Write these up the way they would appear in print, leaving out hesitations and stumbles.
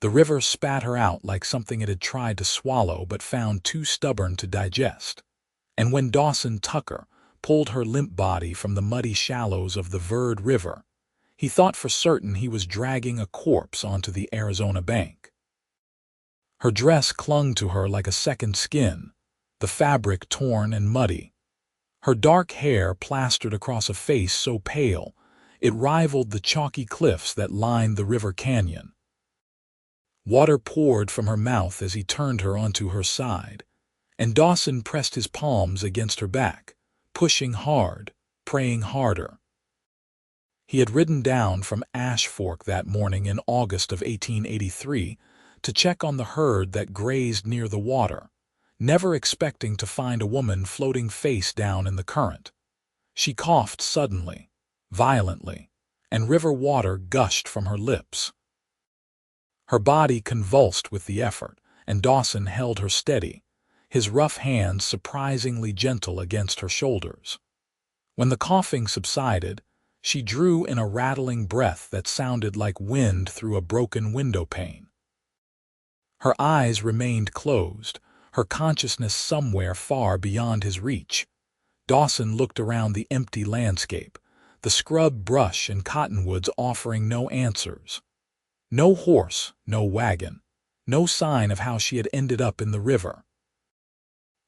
The river spat her out like something it had tried to swallow but found too stubborn to digest. And when Dawson Tucker pulled her limp body from the muddy shallows of the Verde River, he thought for certain he was dragging a corpse onto the Arizona bank. Her dress clung to her like a second skin, the fabric torn and muddy. Her dark hair plastered across a face so pale it rivaled the chalky cliffs that lined the river canyon. Water poured from her mouth as he turned her onto her side, and Dawson pressed his palms against her back, pushing hard, praying harder. He had ridden down from Ash Fork that morning in August of 1883 to check on the herd that grazed near the water, never expecting to find a woman floating face down in the current. She coughed suddenly, violently, and river water gushed from her lips. Her body convulsed with the effort, and Dawson held her steady, his rough hands surprisingly gentle against her shoulders. When the coughing subsided, she drew in a rattling breath that sounded like wind through a broken window pane. Her eyes remained closed, her consciousness somewhere far beyond his reach. Dawson looked around the empty landscape, the scrub brush and cottonwoods offering no answers. No horse, no wagon, no sign of how she had ended up in the river.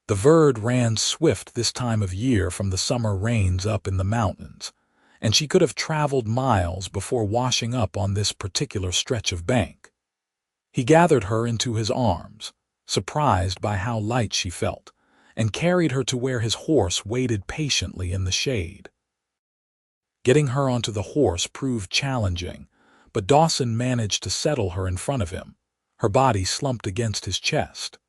The Verde ran swift this time of year from the summer rains up in the mountains, and she could have traveled miles before washing up on this particular stretch of bank. He gathered her into his arms, surprised by how light she felt, and carried her to where his horse waited patiently in the shade. Getting her onto the horse proved challenging, but Dawson managed to settle her in front of him, her body slumped against his chest.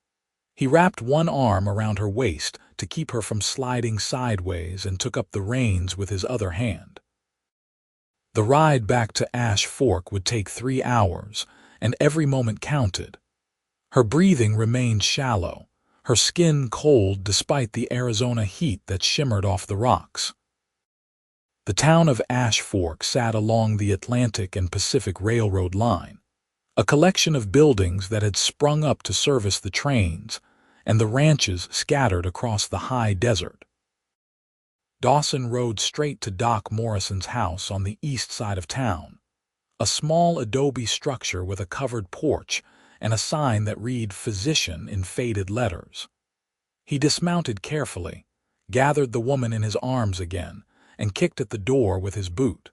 He wrapped one arm around her waist to keep her from sliding sideways and took up the reins with his other hand. The ride back to Ash Fork would take 3 hours, and every moment counted. Her breathing remained shallow, her skin cold despite the Arizona heat that shimmered off the rocks. The town of Ash Fork sat along the Atlantic and Pacific Railroad line, a collection of buildings that had sprung up to service the trains, and the ranches scattered across the high desert. Dawson rode straight to Doc Morrison's house on the east side of town, a small adobe structure with a covered porch and a sign that read "Physician" in faded letters. He dismounted carefully, gathered the woman in his arms again, and kicked at the door with his boot.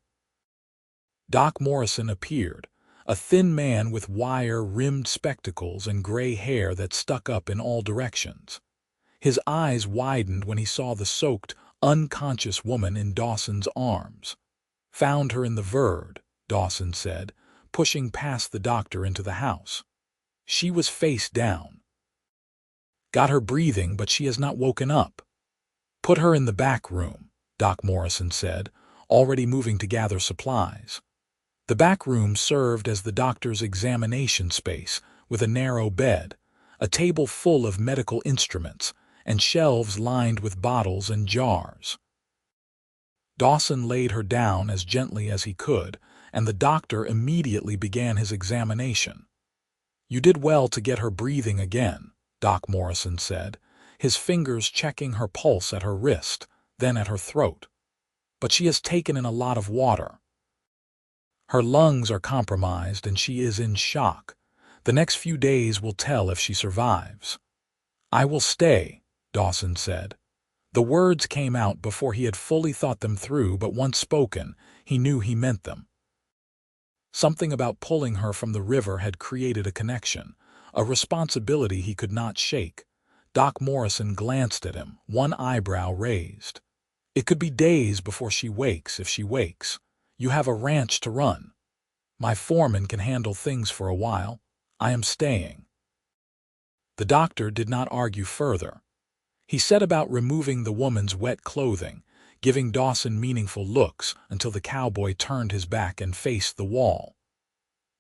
Doc Morrison appeared, a thin man with wire-rimmed spectacles and gray hair that stuck up in all directions. His eyes widened when he saw the soaked, unconscious woman in Dawson's arms. "Found her in the Verde," Dawson said, pushing past the doctor into the house. "She was face down. Got her breathing, but she has not woken up." "Put her in the back room," Doc Morrison said, already moving to gather supplies. The back room served as the doctor's examination space, with a narrow bed, a table full of medical instruments, and shelves lined with bottles and jars. Dawson laid her down as gently as he could, and the doctor immediately began his examination. "You did well to get her breathing again," Doc Morrison said, his fingers checking her pulse at her wrist, then at her throat. "But she has taken in a lot of water. Her lungs are compromised and she is in shock. The next few days will tell if she survives." "I will stay," Dawson said. The words came out before he had fully thought them through, but once spoken, he knew he meant them. Something about pulling her from the river had created a connection, a responsibility he could not shake. Doc Morrison glanced at him, one eyebrow raised. "It could be days before she wakes if she wakes. You have a ranch to run. My foreman can handle things for a while. I am staying." The doctor did not argue further. He set about removing the woman's wet clothing, giving Dawson meaningful looks until the cowboy turned his back and faced the wall.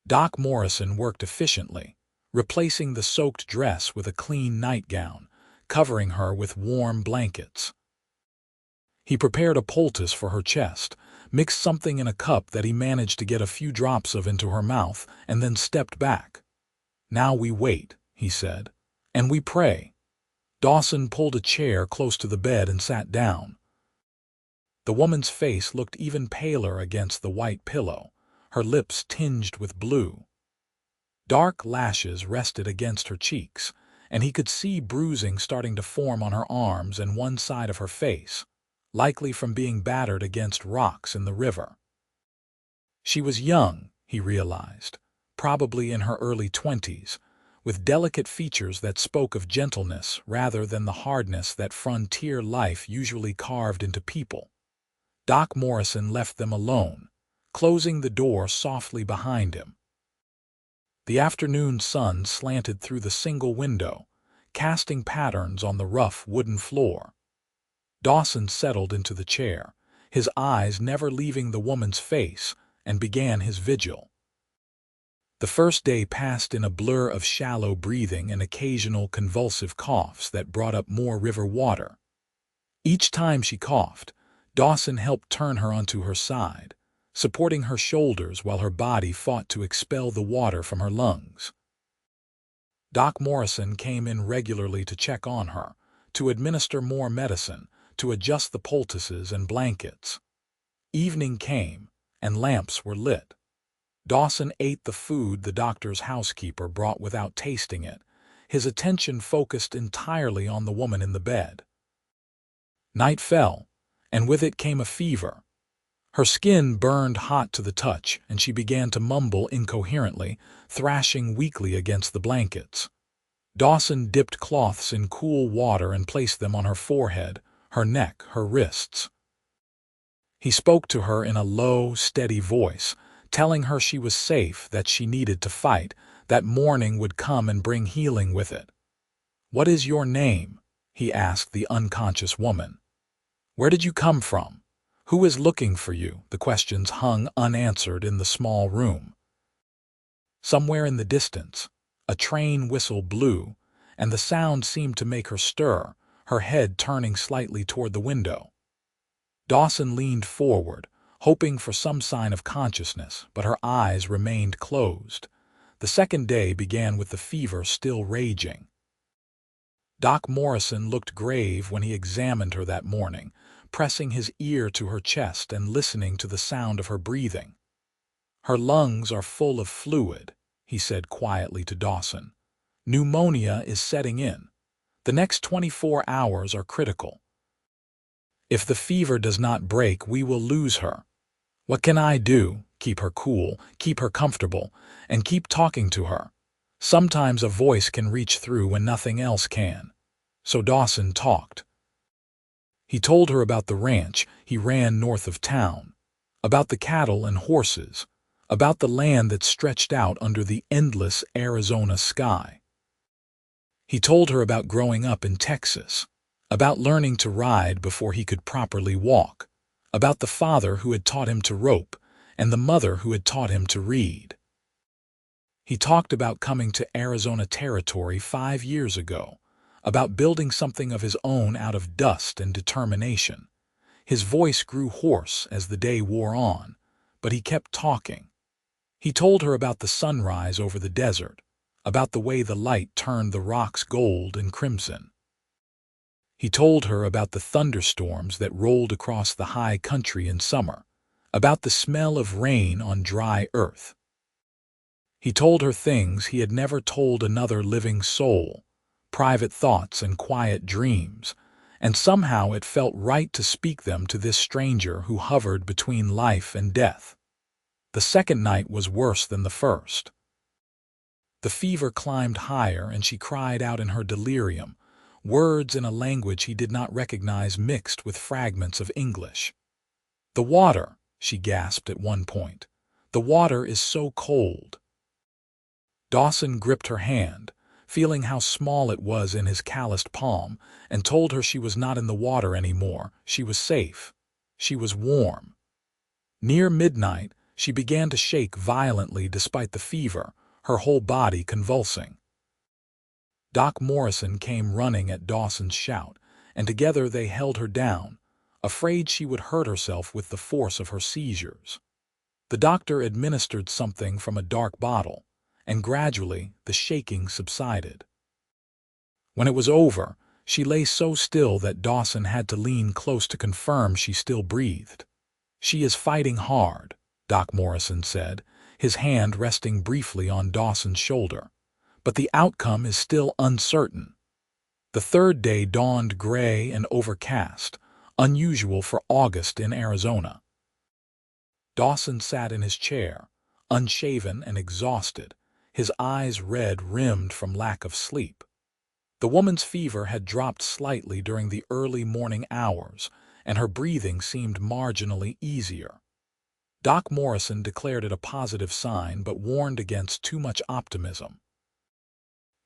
Doc Morrison worked efficiently, replacing the soaked dress with a clean nightgown, covering her with warm blankets. He prepared a poultice for her chest, mixed something in a cup that he managed to get a few drops of into her mouth, and then stepped back. Now we wait, he said, and we pray. Dawson pulled a chair close to the bed and sat down. The woman's face looked even paler against the white pillow, her lips tinged with blue. Dark lashes rested against her cheeks, and he could see bruising starting to form on her arms and one side of her face, likely from being battered against rocks in the river. She was young, he realized, probably in her early 20s, with delicate features that spoke of gentleness rather than the hardness that frontier life usually carved into people. Doc Morrison left them alone, closing the door softly behind him. The afternoon sun slanted through the single window, casting patterns on the rough wooden floor. Dawson settled into the chair, his eyes never leaving the woman's face, and began his vigil. The first day passed in a blur of shallow breathing and occasional convulsive coughs that brought up more river water. Each time she coughed, Dawson helped turn her onto her side, supporting her shoulders while her body fought to expel the water from her lungs. Doc Morrison came in regularly to check on her, to administer more medicine, to adjust the poultices and blankets. Evening came, and lamps were lit. Dawson ate the food the doctor's housekeeper brought without tasting it, his attention focused entirely on the woman in the bed. Night fell, and with it came a fever. Her skin burned hot to the touch, and she began to mumble incoherently, thrashing weakly against the blankets. Dawson dipped cloths in cool water and placed them on her forehead, her neck, her wrists. He spoke to her in a low, steady voice, telling her she was safe, that she needed to fight, that morning would come and bring healing with it. "What is your name?" he asked the unconscious woman. "Where did you come from? Who is looking for you?" The questions hung unanswered in the small room. Somewhere in the distance, a train whistle blew, and the sound seemed to make her stir, her head turning slightly toward the window. Dawson leaned forward, hoping for some sign of consciousness, but her eyes remained closed. The second day began with the fever still raging. Doc Morrison looked grave when he examined her that morning, pressing his ear to her chest and listening to the sound of her breathing. "Her lungs are full of fluid," he said quietly to Dawson. "Pneumonia is setting in. The next 24 hours are critical. If the fever does not break, we will lose her. What can I do? Keep her cool, keep her comfortable, and keep talking to her. Sometimes a voice can reach through when nothing else can." So Dawson talked. He told her about the ranch he ran north of town, about the cattle and horses, about the land that stretched out under the endless Arizona sky. He told her about growing up in Texas, about learning to ride before he could properly walk, about the father who had taught him to rope and the mother who had taught him to read. He talked about coming to Arizona Territory 5 years ago, about building something of his own out of dust and determination. His voice grew hoarse as the day wore on, but he kept talking. He told her about the sunrise over the desert, about the way the light turned the rocks gold and crimson. He told her about the thunderstorms that rolled across the high country in summer, about the smell of rain on dry earth. He told her things he had never told another living soul, private thoughts and quiet dreams, and somehow it felt right to speak them to this stranger who hovered between life and death. The second night was worse than the first. The fever climbed higher, and she cried out in her delirium, words in a language he did not recognize mixed with fragments of English. "The water," she gasped at one point. "The water is so cold." Dawson gripped her hand, feeling how small it was in his calloused palm, and told her she was not in the water anymore. She was safe. She was warm. Near midnight, she began to shake violently despite the fever, her whole body convulsing. Doc Morrison came running at Dawson's shout, and together they held her down, afraid she would hurt herself with the force of her seizures. The doctor administered something from a dark bottle, and gradually the shaking subsided. When it was over, she lay so still that Dawson had to lean close to confirm she still breathed. "She is fighting hard," Doc Morrison said, his hand resting briefly on Dawson's shoulder. "But the outcome is still uncertain." The third day dawned gray and overcast, unusual for August in Arizona. Dawson sat in his chair, unshaven and exhausted, his eyes red-rimmed from lack of sleep. The woman's fever had dropped slightly during the early morning hours, and her breathing seemed marginally easier. Doc Morrison declared it a positive sign but warned against too much optimism.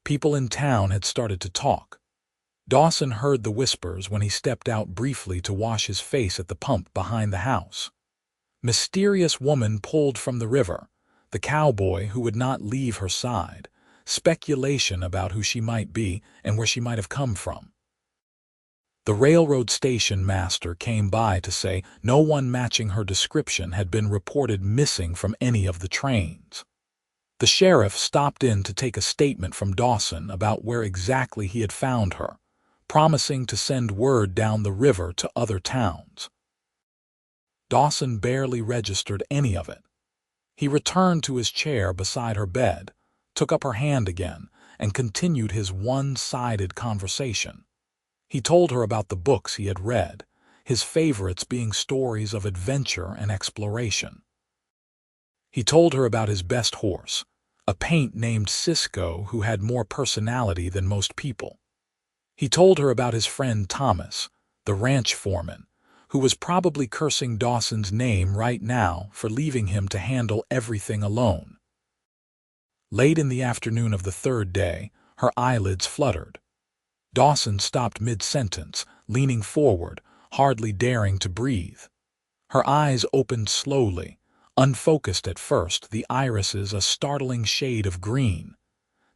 People in town had started to talk. Dawson heard the whispers when he stepped out briefly to wash his face at the pump behind the house. Mysterious woman pulled from the river, the cowboy who would not leave her side, speculation about who she might be and where she might have come from. The railroad station master came by to say no one matching her description had been reported missing from any of the trains. The sheriff stopped in to take a statement from Dawson about where exactly he had found her, promising to send word down the river to other towns. Dawson barely registered any of it. He returned to his chair beside her bed, took up her hand again, and continued his one-sided conversation. He told her about the books he had read, his favorites being stories of adventure and exploration. He told her about his best horse, a paint named Cisco who had more personality than most people. He told her about his friend Thomas, the ranch foreman, who was probably cursing Dawson's name right now for leaving him to handle everything alone. Late in the afternoon of the third day, her eyelids fluttered. Dawson stopped mid-sentence, leaning forward, hardly daring to breathe. Her eyes opened slowly, unfocused at first, the irises a startling shade of green.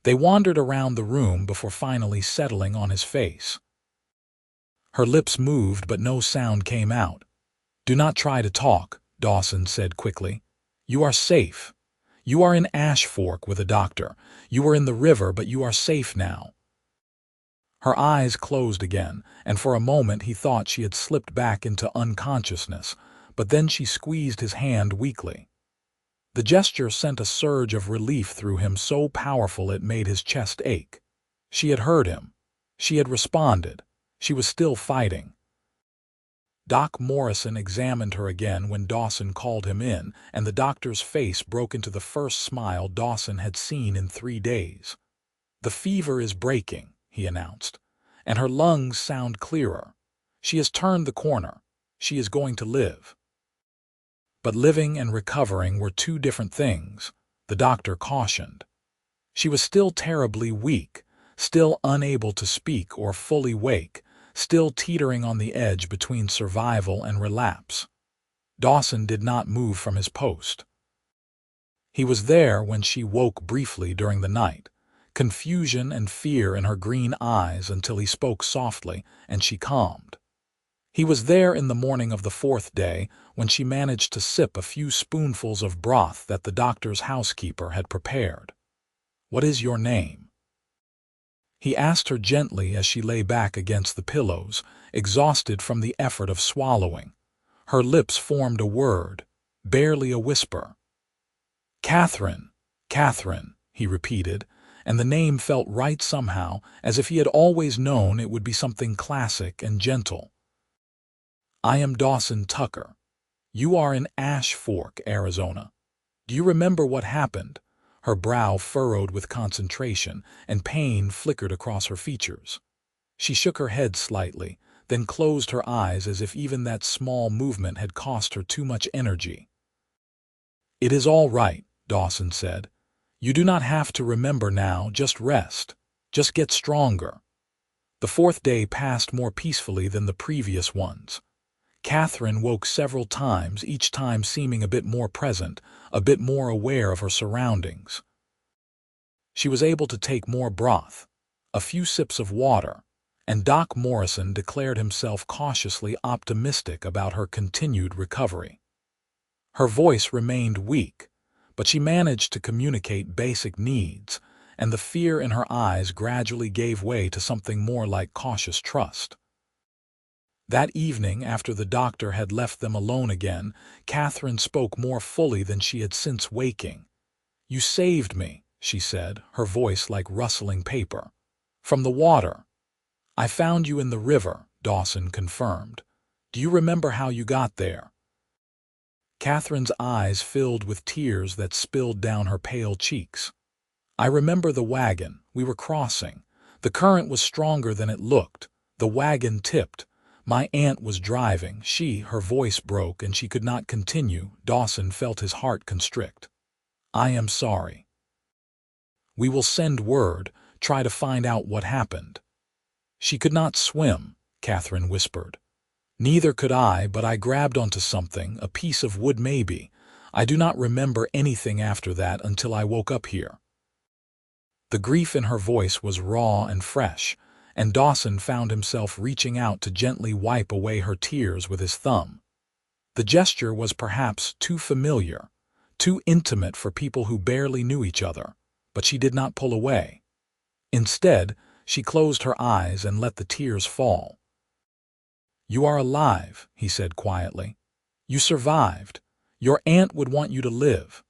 They wandered around the room before finally settling on his face. Her lips moved, but no sound came out. "Do not try to talk," Dawson said quickly. "You are safe. You are in Ash Fork with a doctor. You were in the river, but you are safe now." Her eyes closed again, and for a moment he thought she had slipped back into unconsciousness, but then she squeezed his hand weakly. The gesture sent a surge of relief through him so powerful it made his chest ache. She had heard him. She had responded. She was still fighting. Doc Morrison examined her again when Dawson called him in, and the doctor's face broke into the first smile Dawson had seen in 3 days. "The fever is breaking," he announced, "and her lungs sound clearer. She has turned the corner. She is going to live." But living and recovering were two different things, the doctor cautioned. She was still terribly weak, still unable to speak or fully wake, still teetering on the edge between survival and relapse. Dawson did not move from his post. He was there when she woke briefly during the night, confusion and fear in her green eyes until he spoke softly and she calmed. He was there in the morning of the 4th day when she managed to sip a few spoonfuls of broth that the doctor's housekeeper had prepared. "What is your name?" he asked her gently as she lay back against the pillows, exhausted from the effort of swallowing. Her lips formed a word, barely a whisper. "Catherine, Catherine," he repeated, and the name felt right somehow, as if he had always known it would be something classic and gentle. "I am Dawson Tucker. You are in Ash Fork, Arizona. Do you remember what happened?" Her brow furrowed with concentration, and pain flickered across her features. She shook her head slightly, then closed her eyes as if even that small movement had cost her too much energy. "It is all right," Dawson said. "You do not have to remember now, just rest. Just get stronger." The 4th day passed more peacefully than the previous ones. Catherine woke several times, each time seeming a bit more present, a bit more aware of her surroundings. She was able to take more broth, a few sips of water, and Doc Morrison declared himself cautiously optimistic about her continued recovery. Her voice remained weak, but she managed to communicate basic needs, and the fear in her eyes gradually gave way to something more like cautious trust. That evening, after the doctor had left them alone again, Catherine spoke more fully than she had since waking. "You saved me," she said, her voice like rustling paper. "From the water." "I found you in the river," Dawson confirmed. "Do you remember how you got there?" Catherine's eyes filled with tears that spilled down her pale cheeks. "I remember the wagon. We were crossing. The current was stronger than it looked. The wagon tipped. My aunt was driving. Her voice broke and she could not continue." Dawson felt his heart constrict. "I am sorry." "We will send word, try to find out what happened." "She could not swim," Catherine whispered. "Neither could I, but I grabbed onto something, a piece of wood maybe. I do not remember anything after that until I woke up here." The grief in her voice was raw and fresh, and Dawson found himself reaching out to gently wipe away her tears with his thumb. The gesture was perhaps too familiar, too intimate for people who barely knew each other, but she did not pull away. Instead, she closed her eyes and let the tears fall. "You are alive," he said quietly. "You survived. Your aunt would want you to live."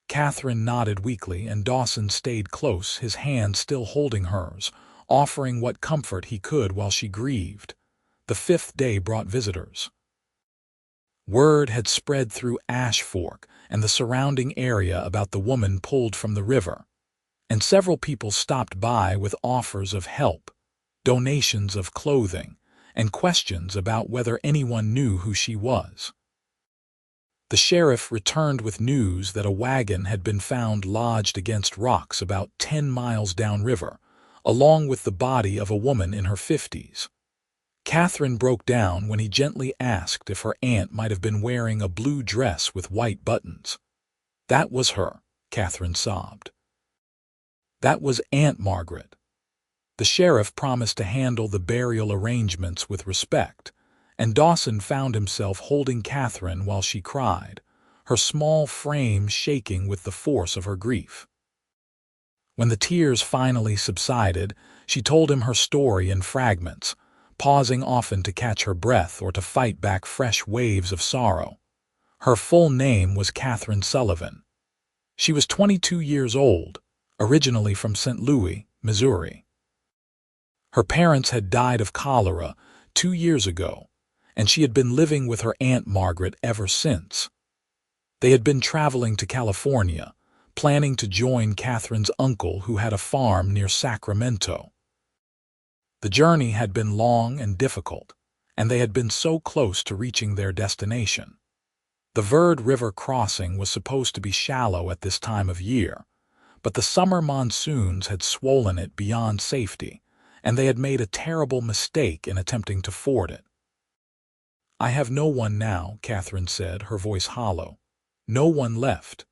Catherine nodded weakly, and Dawson stayed close, his hand still holding hers, offering what comfort he could while she grieved. The 5th day brought visitors. Word had spread through Ash Fork and the surrounding area about the woman pulled from the river, and several people stopped by with offers of help, donations of clothing, and questions about whether anyone knew who she was. The sheriff returned with news that a wagon had been found lodged against rocks about 10 miles downriver, along with the body of a woman in her 50s. Catherine broke down when he gently asked if her aunt might have been wearing a blue dress with white buttons. "That was her," Catherine sobbed. "That was Aunt Margaret." The sheriff promised to handle the burial arrangements with respect, and Dawson found himself holding Catherine while she cried, her small frame shaking with the force of her grief. When the tears finally subsided, she told him her story in fragments, pausing often to catch her breath or to fight back fresh waves of sorrow. Her full name was Catherine Sullivan. She was 22 years old, originally from St. Louis, Missouri. Her parents had died of cholera 2 years ago, and she had been living with her Aunt Margaret ever since. They had been traveling to California, planning to join Catherine's uncle who had a farm near Sacramento. The journey had been long and difficult, and they had been so close to reaching their destination. The Verde River crossing was supposed to be shallow at this time of year, but the summer monsoons had swollen it beyond safety, and they had made a terrible mistake in attempting to ford it. "I have no one now," Catherine said, her voice hollow. "No one left."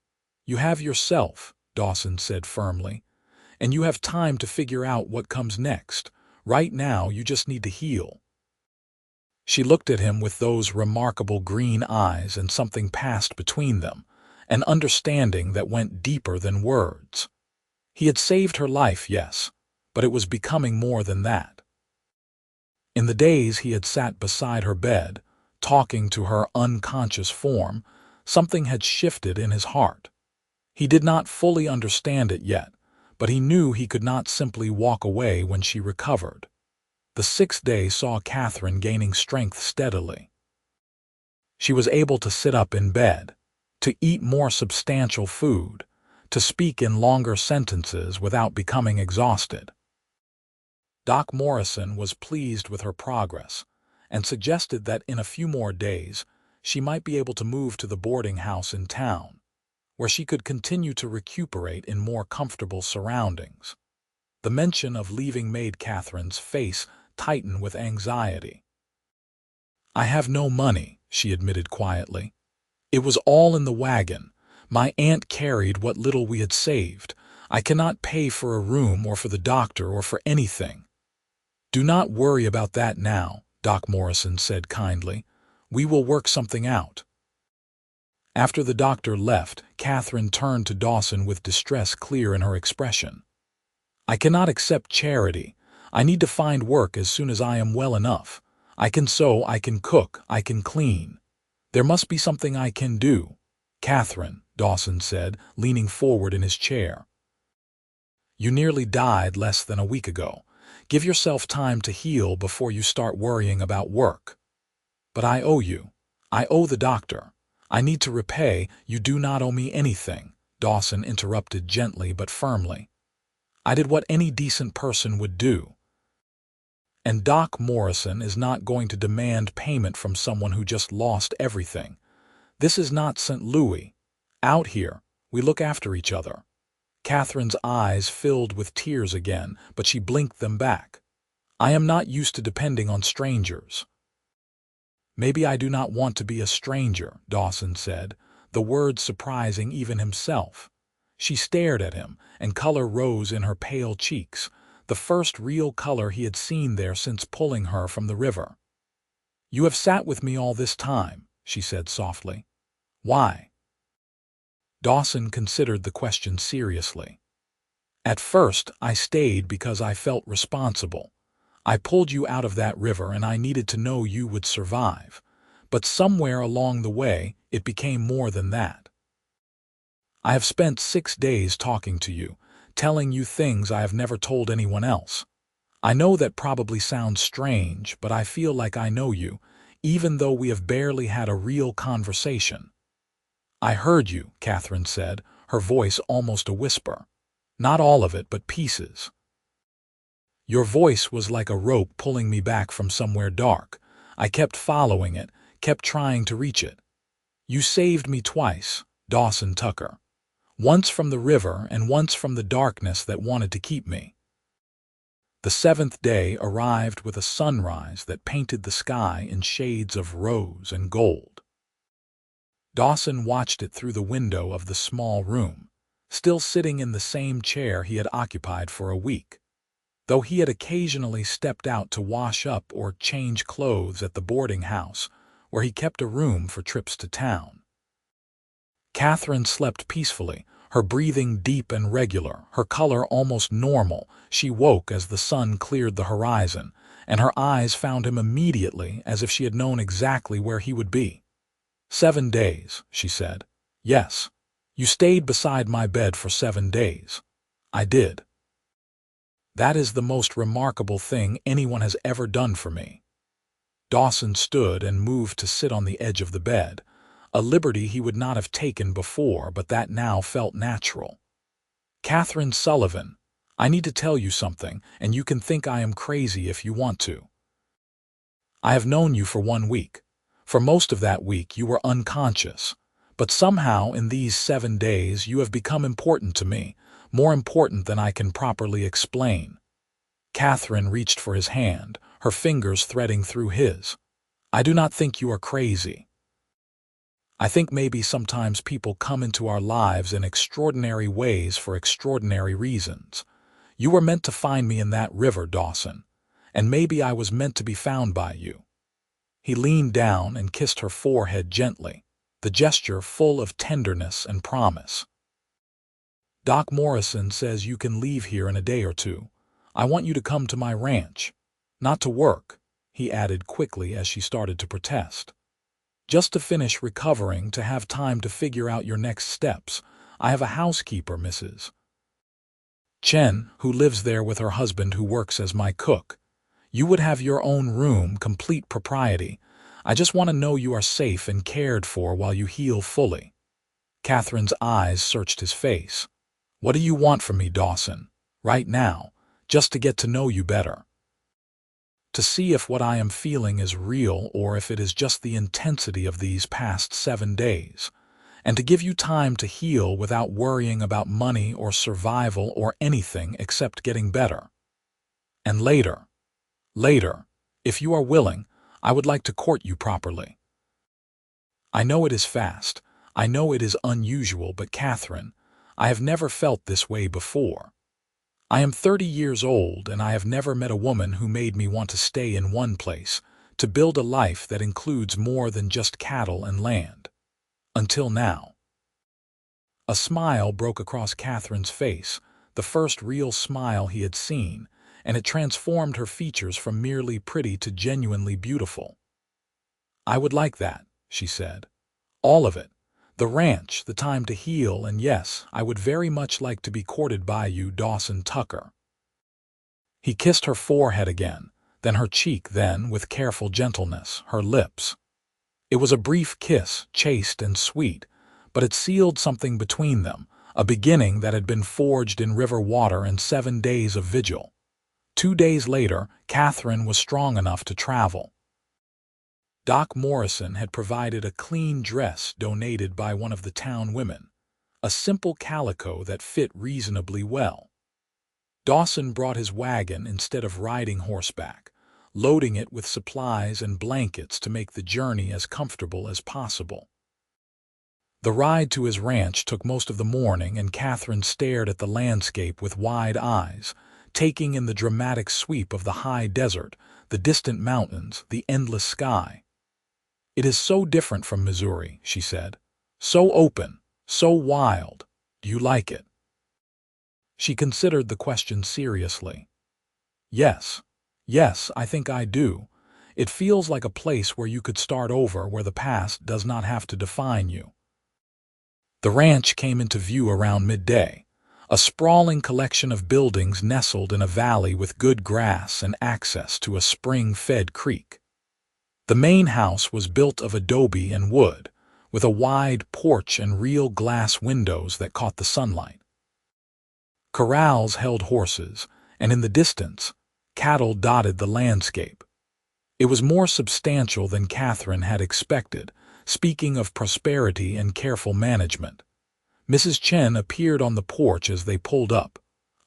"You have yourself," Dawson said firmly, "and you have time to figure out what comes next. Right now, you just need to heal." She looked at him with those remarkable green eyes, and something passed between them, an understanding that went deeper than words. He had saved her life, yes, but it was becoming more than that. In the days he had sat beside her bed, talking to her unconscious form, something had shifted in his heart. He did not fully understand it yet, but he knew he could not simply walk away when she recovered. The 6th day saw Catherine gaining strength steadily. She was able to sit up in bed, to eat more substantial food, to speak in longer sentences without becoming exhausted. Doc Morrison was pleased with her progress and suggested that in a few more days she might be able to move to the boarding house in town, where she could continue to recuperate in more comfortable surroundings. The mention of leaving made Catherine's face tighten with anxiety. "I have no money," she admitted quietly. "It was all in the wagon. My aunt carried what little we had saved. I cannot pay for a room or for the doctor or for anything." "Do not worry about that now," Doc Morrison said kindly. "We will work something out." After the doctor left, Catherine turned to Dawson with distress clear in her expression. "I cannot accept charity. I need to find work as soon as I am well enough. I can sew, I can cook, I can clean. There must be something I can do." "Catherine," Dawson said, leaning forward in his chair. "You nearly died less than a week ago. Give yourself time to heal before you start worrying about work." "But I owe you. I owe the doctor. I need to repay." "You do not owe me anything," Dawson interrupted gently but firmly. "I did what any decent person would do. And Doc Morrison is not going to demand payment from someone who just lost everything. This is not St. Louis. Out here, we look after each other." Catherine's eyes filled with tears again, but she blinked them back. "I am not used to depending on strangers." "Maybe I do not want to be a stranger," Dawson said, the words surprising even himself. She stared at him, and color rose in her pale cheeks, the first real color he had seen there since pulling her from the river. "You have sat with me all this time," she said softly. "Why?" Dawson considered the question seriously. "At first, I stayed because I felt responsible. I pulled you out of that river and I needed to know you would survive. But somewhere along the way, it became more than that. I have spent 6 days talking to you, telling you things I have never told anyone else. I know that probably sounds strange, but I feel like I know you, even though we have barely had a real conversation." "I heard you," Catherine said, her voice almost a whisper. "Not all of it, but pieces. Your voice was like a rope pulling me back from somewhere dark. I kept following it, kept trying to reach it. You saved me twice, Dawson Tucker. Once from the river and once from the darkness that wanted to keep me." The 7th day arrived with a sunrise that painted the sky in shades of rose and gold. Dawson watched it through the window of the small room, still sitting in the same chair he had occupied for a week, though he had occasionally stepped out to wash up or change clothes at the boarding house, where he kept a room for trips to town. Catherine slept peacefully, her breathing deep and regular, her color almost normal. She woke as the sun cleared the horizon, and her eyes found him immediately as if she had known exactly where he would be. "7 days," she said. "Yes, you stayed beside my bed for 7 days. I did. That is the most remarkable thing anyone has ever done for me." Dawson stood and moved to sit on the edge of the bed, a liberty he would not have taken before, but that now felt natural. "Catherine Sullivan, I need to tell you something, and you can think I am crazy if you want to. I have known you for 1 week. For most of that week you were unconscious, but somehow in these 7 days you have become important to me, more important than I can properly explain." Catherine reached for his hand, her fingers threading through his. "I do not think you are crazy. I think maybe sometimes people come into our lives in extraordinary ways for extraordinary reasons. You were meant to find me in that river, Dawson, and maybe I was meant to be found by you." He leaned down and kissed her forehead gently, the gesture full of tenderness and promise. "Doc Morrison says you can leave here in a day or 2. I want you to come to my ranch. Not to work," he added quickly as she started to protest. "Just to finish recovering, to have time to figure out your next steps. I have a housekeeper, Mrs. Chen, who lives there with her husband who works as my cook. You would have your own room, complete propriety. I just want to know you are safe and cared for while you heal fully." Catherine's eyes searched his face. "What do you want from me, Dawson? Right now, just to get to know you better. To see if what I am feeling is real or if it is just the intensity of these past 7 days. And to give you time to heal without worrying about money or survival or anything except getting better. And later, if you are willing, I would like to court you properly. I know it is fast. I know it is unusual, but Catherine, I have never felt this way before. I am 30 years old, and I have never met a woman who made me want to stay in one place, to build a life that includes more than just cattle and land. Until now. A smile broke across Catherine's face, the first real smile he had seen, and it transformed her features from merely pretty to genuinely beautiful. "I would like that," she said. "All of it. The ranch, the time to heal, and yes, I would very much like to be courted by you, Dawson Tucker." He kissed her forehead again, then her cheek, then, with careful gentleness, her lips. It was a brief kiss, chaste and sweet, but it sealed something between them, a beginning that had been forged in river water and 7 days of vigil. 2 days later, Catherine was strong enough to travel. Doc Morrison had provided a clean dress donated by one of the town women, a simple calico that fit reasonably well. Dawson brought his wagon instead of riding horseback, loading it with supplies and blankets to make the journey as comfortable as possible. The ride to his ranch took most of the morning, and Catherine stared at the landscape with wide eyes, taking in the dramatic sweep of the high desert, the distant mountains, the endless sky. "It is so different from Missouri," she said. "So open, so wild. Do you like it?" She considered the question seriously. Yes, I think I do. It feels like a place where you could start over, where the past does not have to define you." The ranch came into view around midday, a sprawling collection of buildings nestled in a valley with good grass and access to a spring-fed creek. The main house was built of adobe and wood, with a wide porch and real glass windows that caught the sunlight. Corrals held horses, and in the distance, cattle dotted the landscape. It was more substantial than Catherine had expected, speaking of prosperity and careful management. Mrs. Chen appeared on the porch as they pulled up,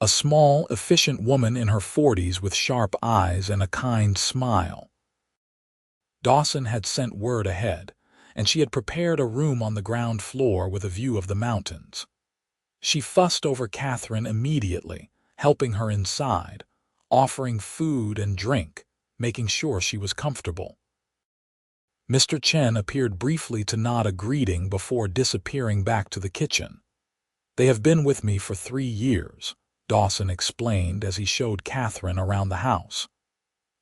a small, efficient woman in her 40s with sharp eyes and a kind smile. Dawson had sent word ahead, and she had prepared a room on the ground floor with a view of the mountains. She fussed over Catherine immediately, helping her inside, offering food and drink, making sure she was comfortable. Mr. Chen appeared briefly to nod a greeting before disappearing back to the kitchen. "They have been with me for 3 years," Dawson explained as he showed Catherine around the house.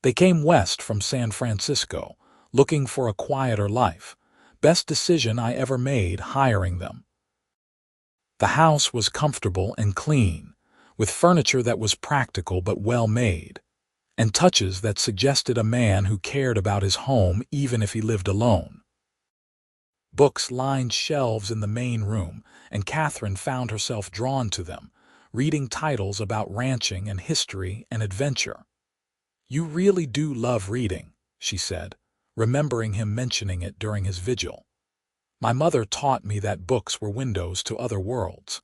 "They came west from San Francisco, looking for a quieter life. Best decision I ever made hiring them." The house was comfortable and clean, with furniture that was practical but well made, and touches that suggested a man who cared about his home even if he lived alone. Books lined shelves in the main room, and Catherine found herself drawn to them, reading titles about ranching and history and adventure. "You really do love reading," she said, remembering him mentioning it during his vigil. "My mother taught me that books were windows to other worlds."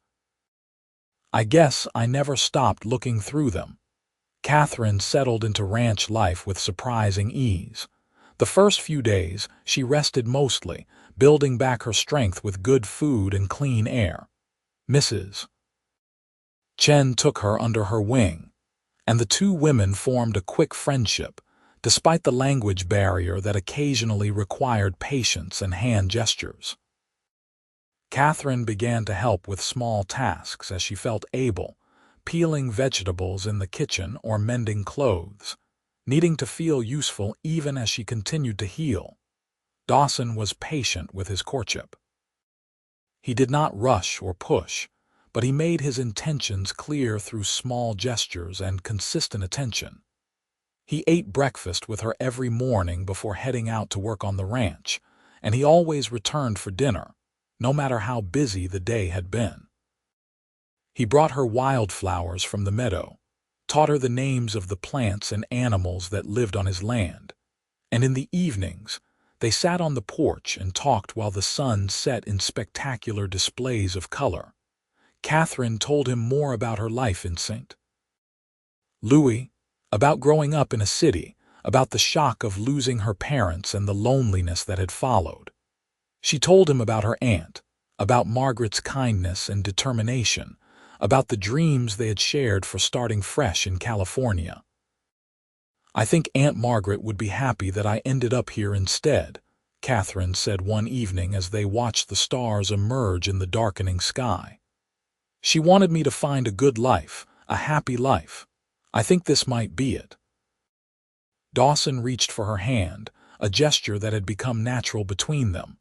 "I guess I never stopped looking through them." Catherine settled into ranch life with surprising ease. The first few days, she rested mostly, building back her strength with good food and clean air. Mrs. Chen took her under her wing, and the two women formed a quick friendship, despite the language barrier that occasionally required patience and hand gestures. Catherine began to help with small tasks as she felt able, peeling vegetables in the kitchen or mending clothes, needing to feel useful even as she continued to heal. Dawson was patient with his courtship. He did not rush or push, but he made his intentions clear through small gestures and consistent attention. He ate breakfast with her every morning before heading out to work on the ranch, and he always returned for dinner, no matter how busy the day had been. He brought her wildflowers from the meadow, taught her the names of the plants and animals that lived on his land, and in the evenings, they sat on the porch and talked while the sun set in spectacular displays of color. Catherine told him more about her life in St. Louis, about growing up in a city, about the shock of losing her parents and the loneliness that had followed. She told him about her aunt, about Margaret's kindness and determination, about the dreams they had shared for starting fresh in California. "I think Aunt Margaret would be happy that I ended up here instead," Catherine said one evening as they watched the stars emerge in the darkening sky. She wanted me to find a good life, a happy life. I think this might be it. Dawson reached for her hand, a gesture that had become natural between them.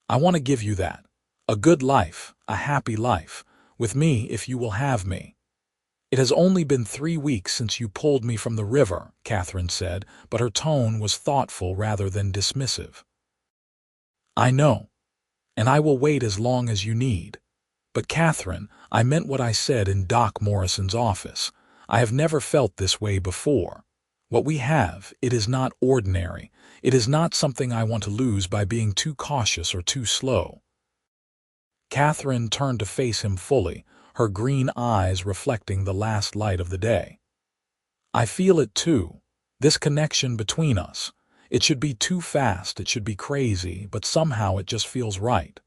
I want to give you that. A good life, a happy life, with me if you will have me. It has only been 3 weeks since you pulled me from the river, Catherine said, but her tone was thoughtful rather than dismissive. I know, and I will wait as long as you need. But Catherine, I meant what I said in Doc Morrison's office. I have never felt this way before. What we have, it is not ordinary. It is not something I want to lose by being too cautious or too slow. Catherine turned to face him fully, her green eyes reflecting the last light of the day. I feel it too, this connection between us. It should be too fast, it should be crazy, but somehow it just feels right.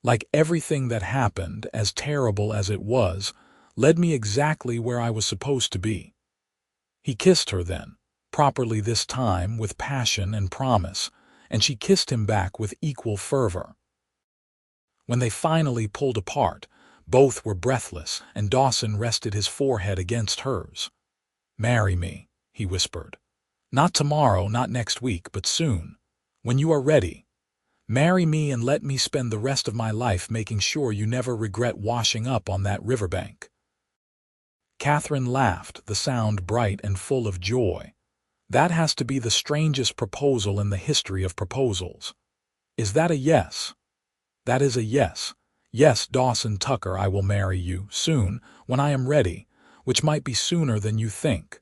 Like everything that happened, as terrible as it was, led me exactly where I was supposed to be. He kissed her then, properly this time, with passion and promise, and she kissed him back with equal fervor. When they finally pulled apart, both were breathless, and Dawson rested his forehead against hers. "Marry me," he whispered. "Not tomorrow, not next week, but soon. When you are ready. Marry me and let me spend the rest of my life making sure you never regret washing up on that riverbank." Catherine laughed, the sound bright and full of joy. "That has to be the strangest proposal in the history of proposals. Is that a yes?" "That is a yes. Yes, Dawson Tucker, I will marry you, soon, when I am ready, which might be sooner than you think."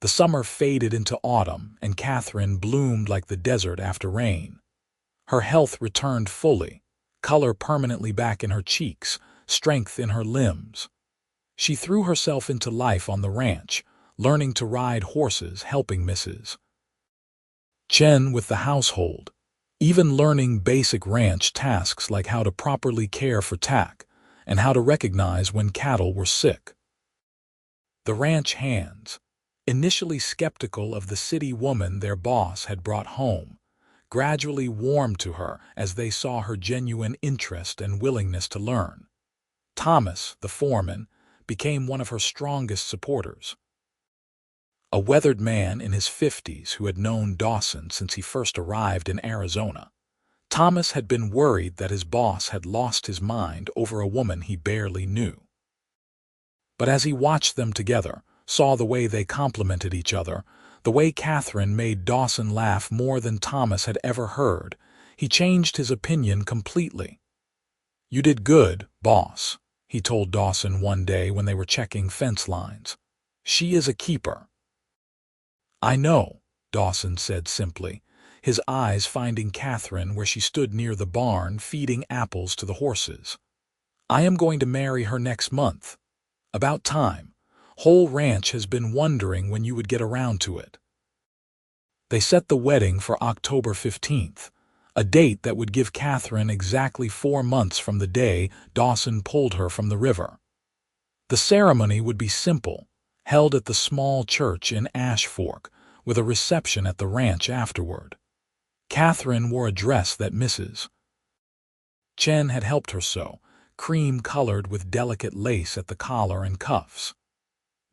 The summer faded into autumn, and Catherine bloomed like the desert after rain. Her health returned fully, color permanently back in her cheeks, strength in her limbs. She threw herself into life on the ranch, learning to ride horses, helping Mrs. Chen with the household, even learning basic ranch tasks like how to properly care for tack and how to recognize when cattle were sick. The ranch hands, initially skeptical of the city woman their boss had brought home, gradually warmed to her as they saw her genuine interest and willingness to learn. Thomas, the foreman, became one of her strongest supporters. A weathered man in his 50s who had known Dawson since he first arrived in Arizona, Thomas had been worried that his boss had lost his mind over a woman he barely knew. But as he watched them together, saw the way they complimented each other, the way Catherine made Dawson laugh more than Thomas had ever heard, he changed his opinion completely. "You did good, boss," he told Dawson one day when they were checking fence lines. "She is a keeper." "I know," Dawson said simply, his eyes finding Catherine where she stood near the barn feeding apples to the horses. "I am going to marry her next month. About time. Whole ranch has been wondering when you would get around to it." They set the wedding for October 15th, a date that would give Catherine exactly 4 months from the day Dawson pulled her from the river. The ceremony would be simple, held at the small church in Ash Fork, with a reception at the ranch afterward. Catherine wore a dress that Mrs. Chen had helped her sew, cream-colored with delicate lace at the collar and cuffs.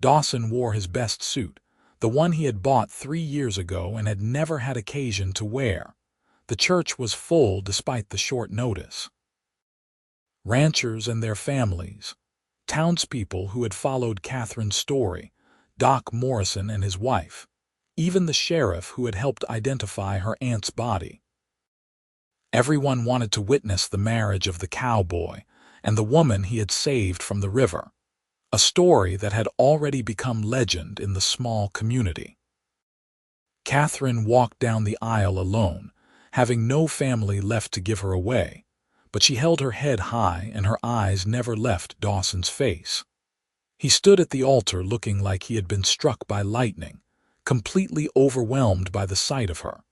Dawson wore his best suit, the one he had bought 3 years ago and had never had occasion to wear. The church was full despite the short notice. Ranchers and their families, townspeople who had followed Catherine's story, Doc Morrison and his wife, even the sheriff who had helped identify her aunt's body. Everyone wanted to witness the marriage of the cowboy and the woman he had saved from the river, a story that had already become legend in the small community. Catherine walked down the aisle alone, having no family left to give her away, but she held her head high and her eyes never left Dawson's face. He stood at the altar looking like he had been struck by lightning, completely overwhelmed by the sight of her.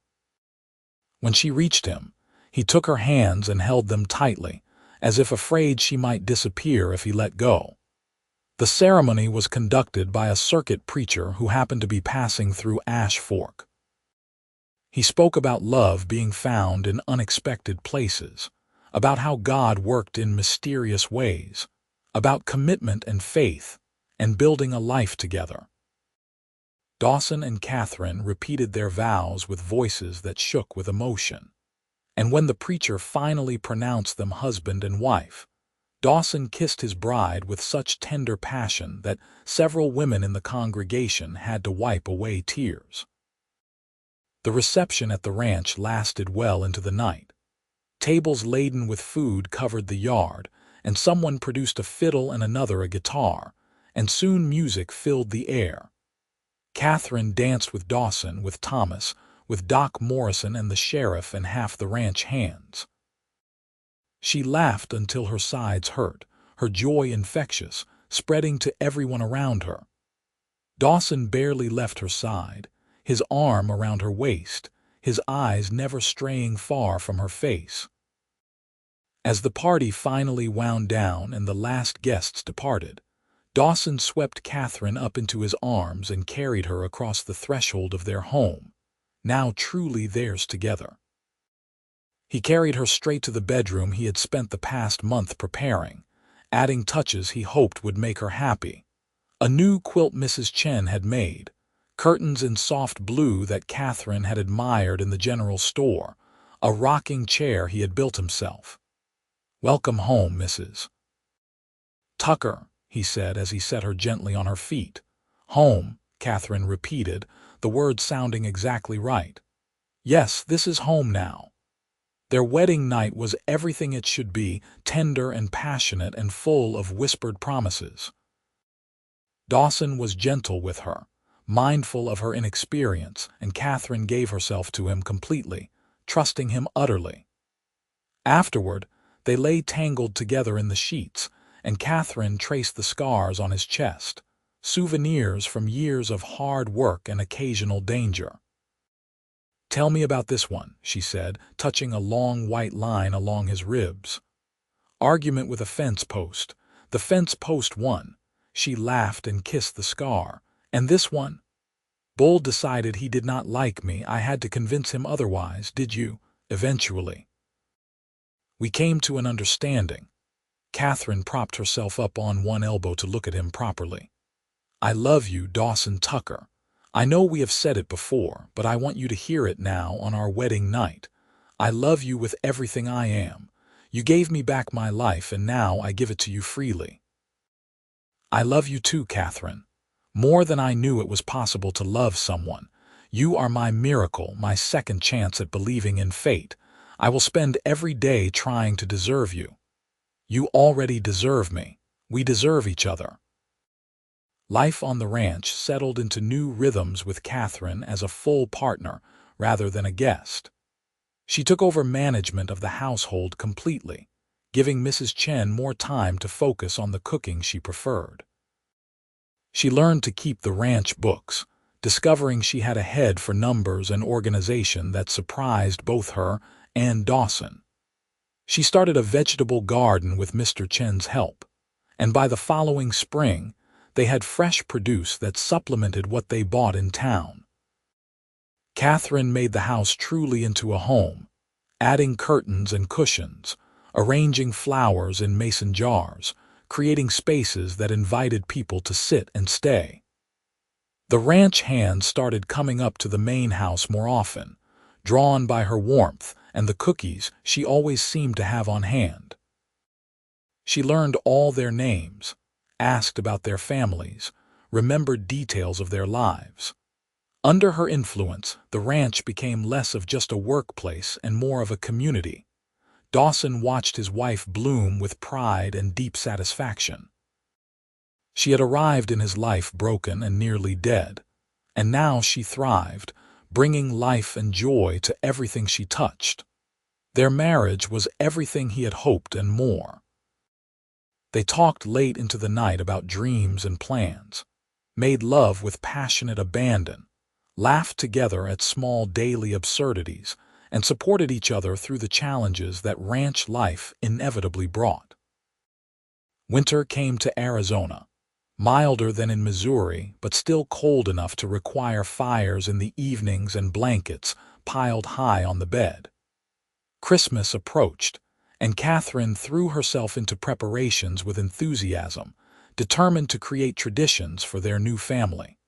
When she reached him, he took her hands and held them tightly, as if afraid she might disappear if he let go. The ceremony was conducted by a circuit preacher who happened to be passing through Ash Fork. He spoke about love being found in unexpected places, about how God worked in mysterious ways, about commitment and faith, and building a life together. Dawson and Catherine repeated their vows with voices that shook with emotion. And when the preacher finally pronounced them husband and wife, Dawson kissed his bride with such tender passion that several women in the congregation had to wipe away tears. The reception at the ranch lasted well into the night. Tables laden with food covered the yard, and someone produced a fiddle and another a guitar, and soon music filled the air. Catherine danced with Dawson, with Thomas, with Doc Morrison and the sheriff and half the ranch hands. She laughed until her sides hurt, her joy infectious, spreading to everyone around her. Dawson barely left her side, his arm around her waist, his eyes never straying far from her face. As the party finally wound down and the last guests departed, Dawson swept Catherine up into his arms and carried her across the threshold of their home, now truly theirs together. He carried her straight to the bedroom he had spent the past month preparing, adding touches he hoped would make her happy. A new quilt Mrs. Chen had made, curtains in soft blue that Catherine had admired in the general store, a rocking chair he had built himself. "Welcome home, Mrs. Tucker," he said as he set her gently on her feet. "Home," Catherine repeated, the words sounding exactly right. "Yes, this is home now." Their wedding night was everything it should be, tender and passionate and full of whispered promises. Dawson was gentle with her, mindful of her inexperience, and Catherine gave herself to him completely, trusting him utterly. Afterward, they lay tangled together in the sheets, and Catherine traced the scars on his chest, souvenirs from years of hard work and occasional danger. "Tell me about this one," she said, touching a long white line along his ribs. "Argument with a fence post. The fence post won." She laughed and kissed the scar. "And this one?" "Bull decided he did not like me. I had to convince him otherwise. Did you?" "Eventually. We came to an understanding." Catherine propped herself up on one elbow to look at him properly. "I love you, Dawson Tucker. I know we have said it before, but I want you to hear it now on our wedding night. I love you with everything I am. You gave me back my life, and now I give it to you freely." "I love you too, Catherine. More than I knew it was possible to love someone. You are my miracle, my second chance at believing in fate. I will spend every day trying to deserve you. You already deserve me. We deserve each other." Life on the ranch settled into new rhythms with Catherine as a full partner rather than a guest. She took over management of the household completely, giving Mrs. Chen more time to focus on the cooking she preferred. She learned to keep the ranch books, discovering she had a head for numbers and organization that surprised both her and Dawson. She started a vegetable garden with Mr. Chen's help, and by the following spring, they had fresh produce that supplemented what they bought in town. Catherine made the house truly into a home, adding curtains and cushions, arranging flowers in mason jars, creating spaces that invited people to sit and stay. The ranch hands started coming up to the main house more often, drawn by her warmth and the cookies she always seemed to have on hand. She learned all their names, asked about their families, remembered details of their lives. Under her influence, the ranch became less of just a workplace and more of a community. Dawson watched his wife bloom with pride and deep satisfaction. She had arrived in his life broken and nearly dead, and now she thrived, bringing life and joy to everything she touched. Their marriage was everything he had hoped and more. They talked late into the night about dreams and plans, made love with passionate abandon, laughed together at small daily absurdities, and supported each other through the challenges that ranch life inevitably brought. Winter came to Arizona, milder than in Missouri, but still cold enough to require fires in the evenings and blankets, piled high on the bed. Christmas approached, and Catherine threw herself into preparations with enthusiasm, determined to create traditions for their new family.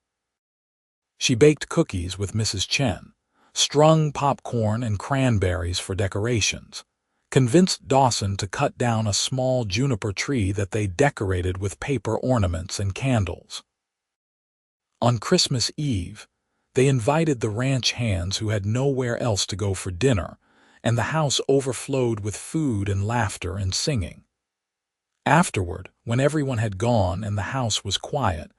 She baked cookies with Mrs. Chen, strung popcorn and cranberries for decorations, convinced Dawson to cut down a small juniper tree that they decorated with paper ornaments and candles. On Christmas Eve, they invited the ranch hands who had nowhere else to go for dinner, and the house overflowed with food and laughter and singing. Afterward, when everyone had gone and the house was quiet,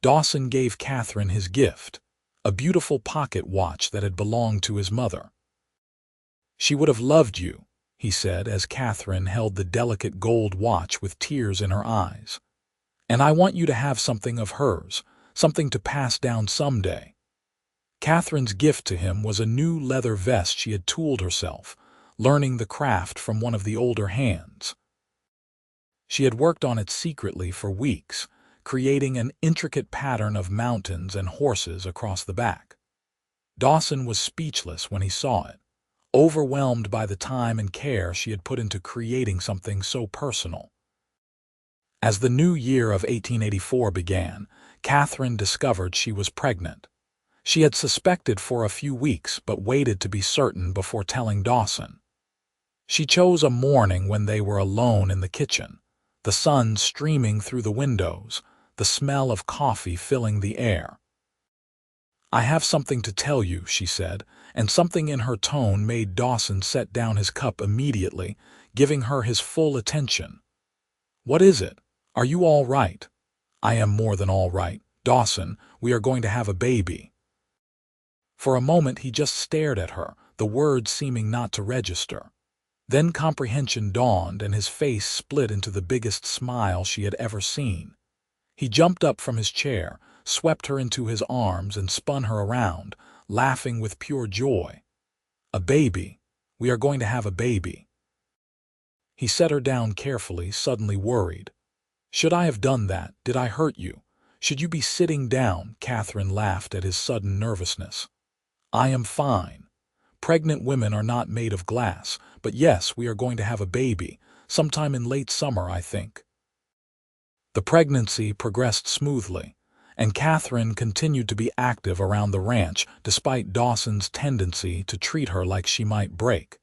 Dawson gave Catherine his gift, a beautiful pocket watch that had belonged to his mother. "She would have loved you," he said as Catherine held the delicate gold watch with tears in her eyes. "And I want you to have something of hers, something to pass down someday." Catherine's gift to him was a new leather vest she had tooled herself, learning the craft from one of the older hands. She had worked on it secretly for weeks, creating an intricate pattern of mountains and horses across the back. Dawson was speechless when he saw it, overwhelmed by the time and care she had put into creating something so personal. As the new year of 1884 began, Catherine discovered she was pregnant. She had suspected for a few weeks but waited to be certain before telling Dawson. She chose a morning when they were alone in the kitchen, the sun streaming through the windows, the smell of coffee filling the air. "I have something to tell you," she said, and something in her tone made Dawson set down his cup immediately, giving her his full attention. "What is it? Are you all right?" "I am more than all right, Dawson. We are going to have a baby." For a moment he just stared at her, the words seeming not to register. Then comprehension dawned and his face split into the biggest smile she had ever seen. He jumped up from his chair, swept her into his arms and spun her around, laughing with pure joy. "A baby. We are going to have a baby." He set her down carefully, suddenly worried. "Should I have done that? Did I hurt you? Should you be sitting down?" Catherine laughed at his sudden nervousness. "I am fine. Pregnant women are not made of glass, but yes, we are going to have a baby, sometime in late summer, I think." The pregnancy progressed smoothly, and Catherine continued to be active around the ranch despite Dawson's tendency to treat her like she might break.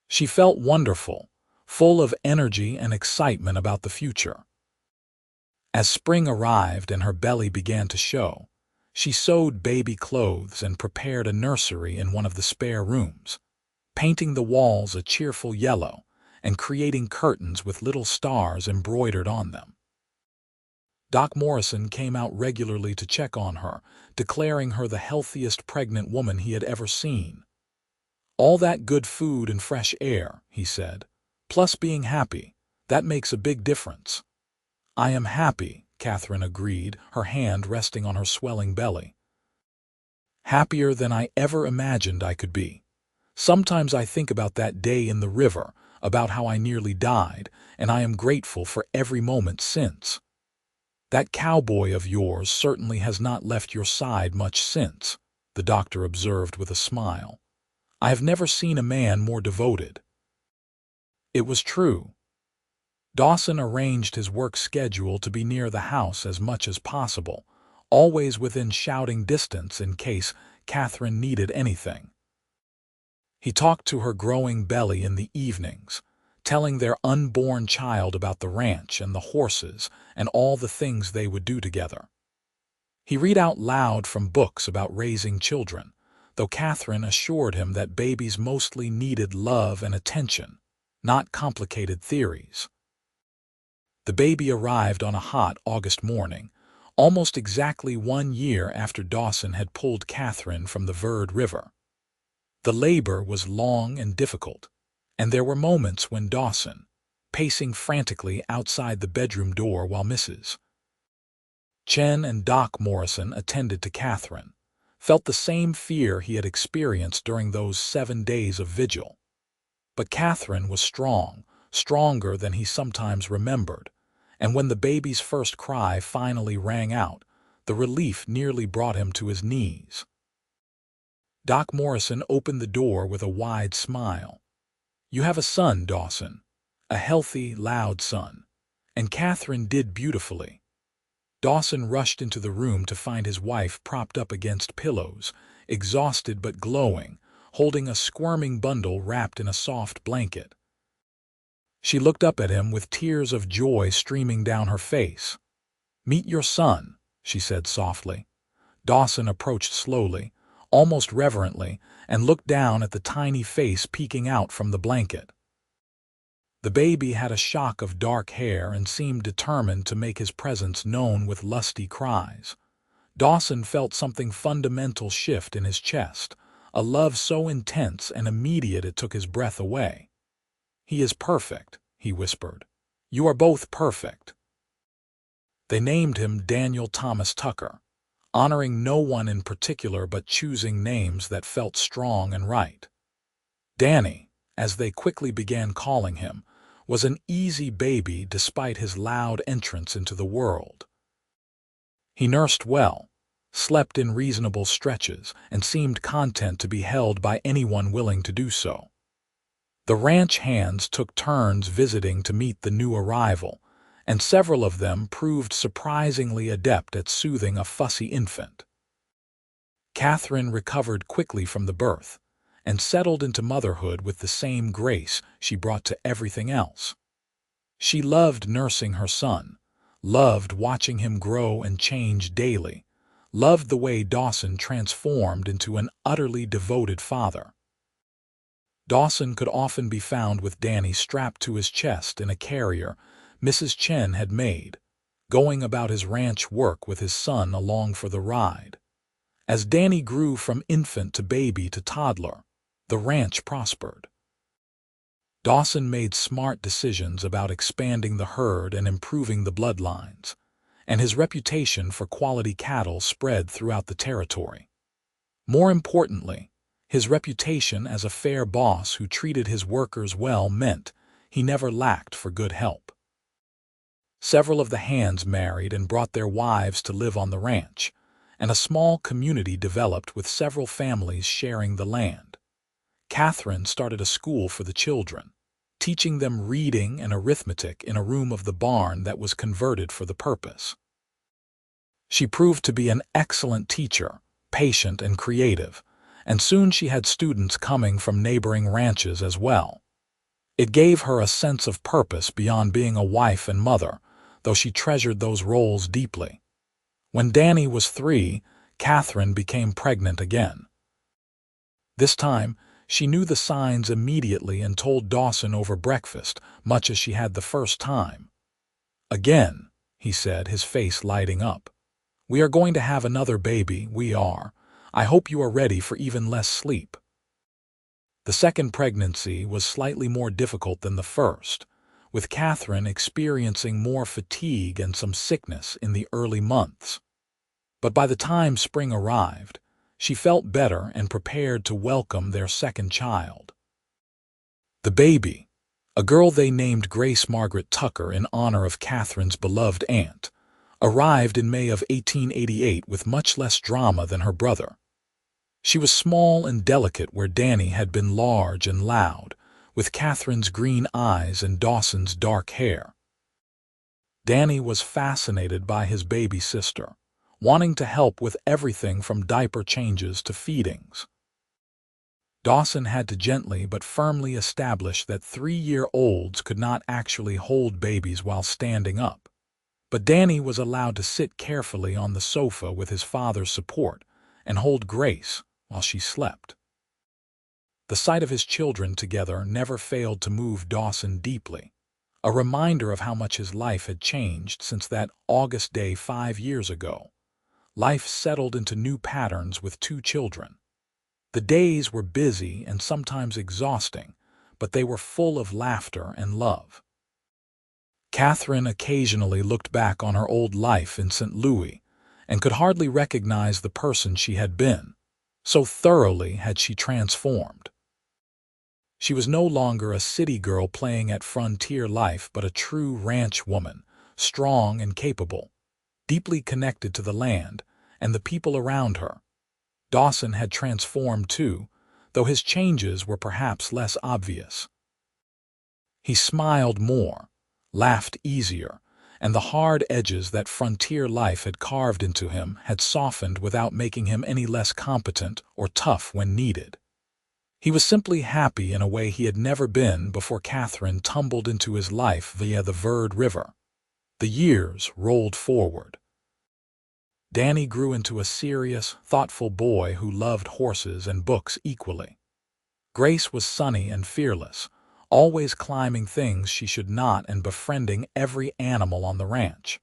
She felt wonderful, full of energy and excitement about the future. As spring arrived and her belly began to show, she sewed baby clothes and prepared a nursery in one of the spare rooms, painting the walls a cheerful yellow and creating curtains with little stars embroidered on them. Doc Morrison came out regularly to check on her, declaring her the healthiest pregnant woman he had ever seen. "All that good food and fresh air," he said, "plus being happy, that makes a big difference." "I am happy," Catherine agreed, her hand resting on her swelling belly. "Happier than I ever imagined I could be. Sometimes I think about that day in the river, about how I nearly died, and I am grateful for every moment since. That cowboy of yours certainly has not left your side much since," the doctor observed with a smile. "I have never seen a man more devoted." It was true. Dawson arranged his work schedule to be near the house as much as possible, always within shouting distance in case Catherine needed anything. He talked to her growing belly in the evenings, telling their unborn child about the ranch and the horses and all the things they would do together. He read out loud from books about raising children, though Catherine assured him that babies mostly needed love and attention, not complicated theories. The baby arrived on a hot August morning, almost exactly 1 year after Dawson had pulled Catherine from the Verde River. The labor was long and difficult, and there were moments when Dawson, pacing frantically outside the bedroom door while Mrs. Chen and Doc Morrison attended to Catherine, felt the same fear he had experienced during those 7 days of vigil. But Catherine was strong, stronger than he sometimes remembered, and when the baby's first cry finally rang out, the relief nearly brought him to his knees. Doc Morrison opened the door with a wide smile. "You have a son, Dawson. A healthy, loud son. And Catherine did beautifully." Dawson rushed into the room to find his wife propped up against pillows, exhausted but glowing, holding a squirming bundle wrapped in a soft blanket. She looked up at him with tears of joy streaming down her face. "Meet your son," she said softly. Dawson approached slowly, almost reverently, and looked down at the tiny face peeking out from the blanket. The baby had a shock of dark hair and seemed determined to make his presence known with lusty cries. Dawson felt something fundamental shift in his chest, a love so intense and immediate it took his breath away. "He is perfect," he whispered. "You are both perfect." They named him Daniel Thomas Tucker, honoring no one in particular but choosing names that felt strong and right. Danny, as they quickly began calling him, was an easy baby despite his loud entrance into the world. He nursed well, slept in reasonable stretches, and seemed content to be held by anyone willing to do so. The ranch hands took turns visiting to meet the new arrival, and several of them proved surprisingly adept at soothing a fussy infant. Catherine recovered quickly from the birth, and settled into motherhood with the same grace she brought to everything else. She loved nursing her son, loved watching him grow and change daily, loved the way Dawson transformed into an utterly devoted father. Dawson could often be found with Danny strapped to his chest in a carrier Mrs. Chen had made, going about his ranch work with his son along for the ride. As Danny grew from infant to baby to toddler, the ranch prospered. Dawson made smart decisions about expanding the herd and improving the bloodlines, and his reputation for quality cattle spread throughout the territory. More importantly, his reputation as a fair boss who treated his workers well meant he never lacked for good help. Several of the hands married and brought their wives to live on the ranch, and a small community developed with several families sharing the land. Catherine started a school for the children, teaching them reading and arithmetic in a room of the barn that was converted for the purpose. She proved to be an excellent teacher, patient and creative, and soon she had students coming from neighboring ranches as well. It gave her a sense of purpose beyond being a wife and mother, though she treasured those roles deeply. When Danny was 3, Catherine became pregnant again. This time, she knew the signs immediately and told Dawson over breakfast, much as she had the first time. "Again," he said, his face lighting up. "We are going to have another baby, we are. I hope you are ready for even less sleep." The second pregnancy was slightly more difficult than the first, with Catherine experiencing more fatigue and some sickness in the early months. But by the time spring arrived, she felt better and prepared to welcome their second child. The baby, a girl they named Grace Margaret Tucker in honor of Catherine's beloved aunt, arrived in May of 1888 with much less drama than her brother. She was small and delicate where Danny had been large and loud, with Catherine's green eyes and Dawson's dark hair. Danny was fascinated by his baby sister, wanting to help with everything from diaper changes to feedings. Dawson had to gently but firmly establish that 3-year-olds could not actually hold babies while standing up. But Danny was allowed to sit carefully on the sofa with his father's support and hold Grace while she slept. The sight of his children together never failed to move Dawson deeply, a reminder of how much his life had changed since that August day 5 years ago. Life settled into new patterns with 2 children. The days were busy and sometimes exhausting, but they were full of laughter and love. Catherine occasionally looked back on her old life in St. Louis and could hardly recognize the person she had been, so thoroughly had she transformed. She was no longer a city girl playing at frontier life but a true ranch woman, strong and capable, deeply connected to the land and the people around her. Dawson had transformed too, though his changes were perhaps less obvious. He smiled more, laughed easier, and the hard edges that frontier life had carved into him had softened without making him any less competent or tough when needed. He was simply happy in a way he had never been before Catherine tumbled into his life via the Verde River. The years rolled forward. Danny grew into a serious, thoughtful boy who loved horses and books equally. Grace was sunny and fearless, always climbing things she should not and befriending every animal on the ranch.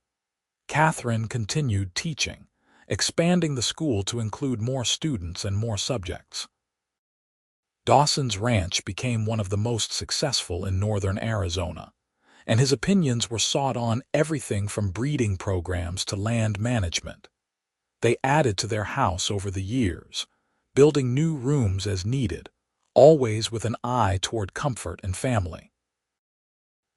Catherine continued teaching, expanding the school to include more students and more subjects. Dawson's ranch became one of the most successful in northern Arizona, and his opinions were sought on everything from breeding programs to land management. They added to their house over the years, building new rooms as needed, always with an eye toward comfort and family.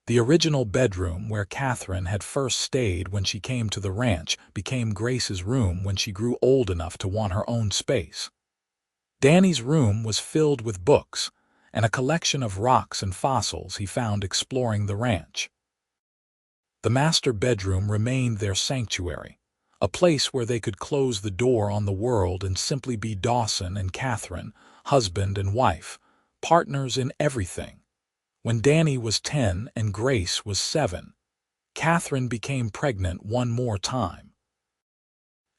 The original bedroom where Catherine had first stayed when she came to the ranch became Grace's room when she grew old enough to want her own space. Danny's room was filled with books and a collection of rocks and fossils he found exploring the ranch. The master bedroom remained their sanctuary, a place where they could close the door on the world and simply be Dawson and Catherine, husband and wife, partners in everything. When Danny was 10 and Grace was 7, Catherine became pregnant one more time.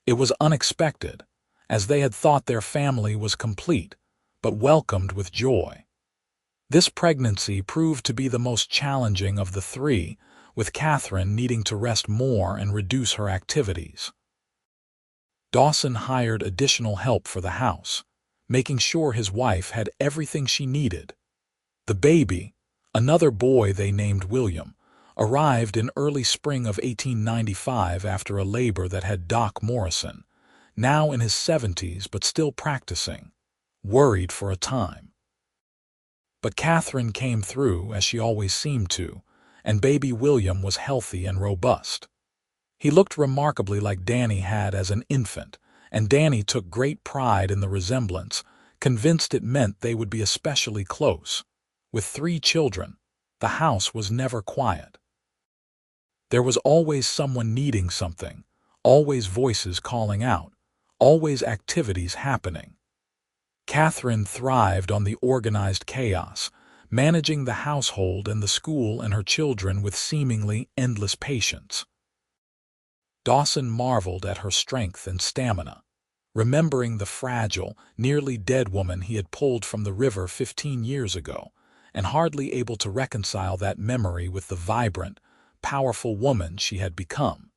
It was unexpected, as they had thought their family was complete, but welcomed with joy. This pregnancy proved to be the most challenging of the three, with Catherine needing to rest more and reduce her activities. Dawson hired additional help for the house, making sure his wife had everything she needed. The baby, another boy they named William, arrived in early spring of 1895 after a labor that had Doc Morrison, now in his 70s but still practicing, worried for a time. But Catherine came through, as she always seemed to, and baby William was healthy and robust. He looked remarkably like Danny had as an infant, and Danny took great pride in the resemblance, convinced it meant they would be especially close. With 3 children, the house was never quiet. There was always someone needing something, always voices calling out, always activities happening. Catherine thrived on the organized chaos, managing the household and the school and her children with seemingly endless patience. Dawson marveled at her strength and stamina, remembering the fragile, nearly dead woman he had pulled from the river 15 years ago, and hardly able to reconcile that memory with the vibrant, powerful woman she had become.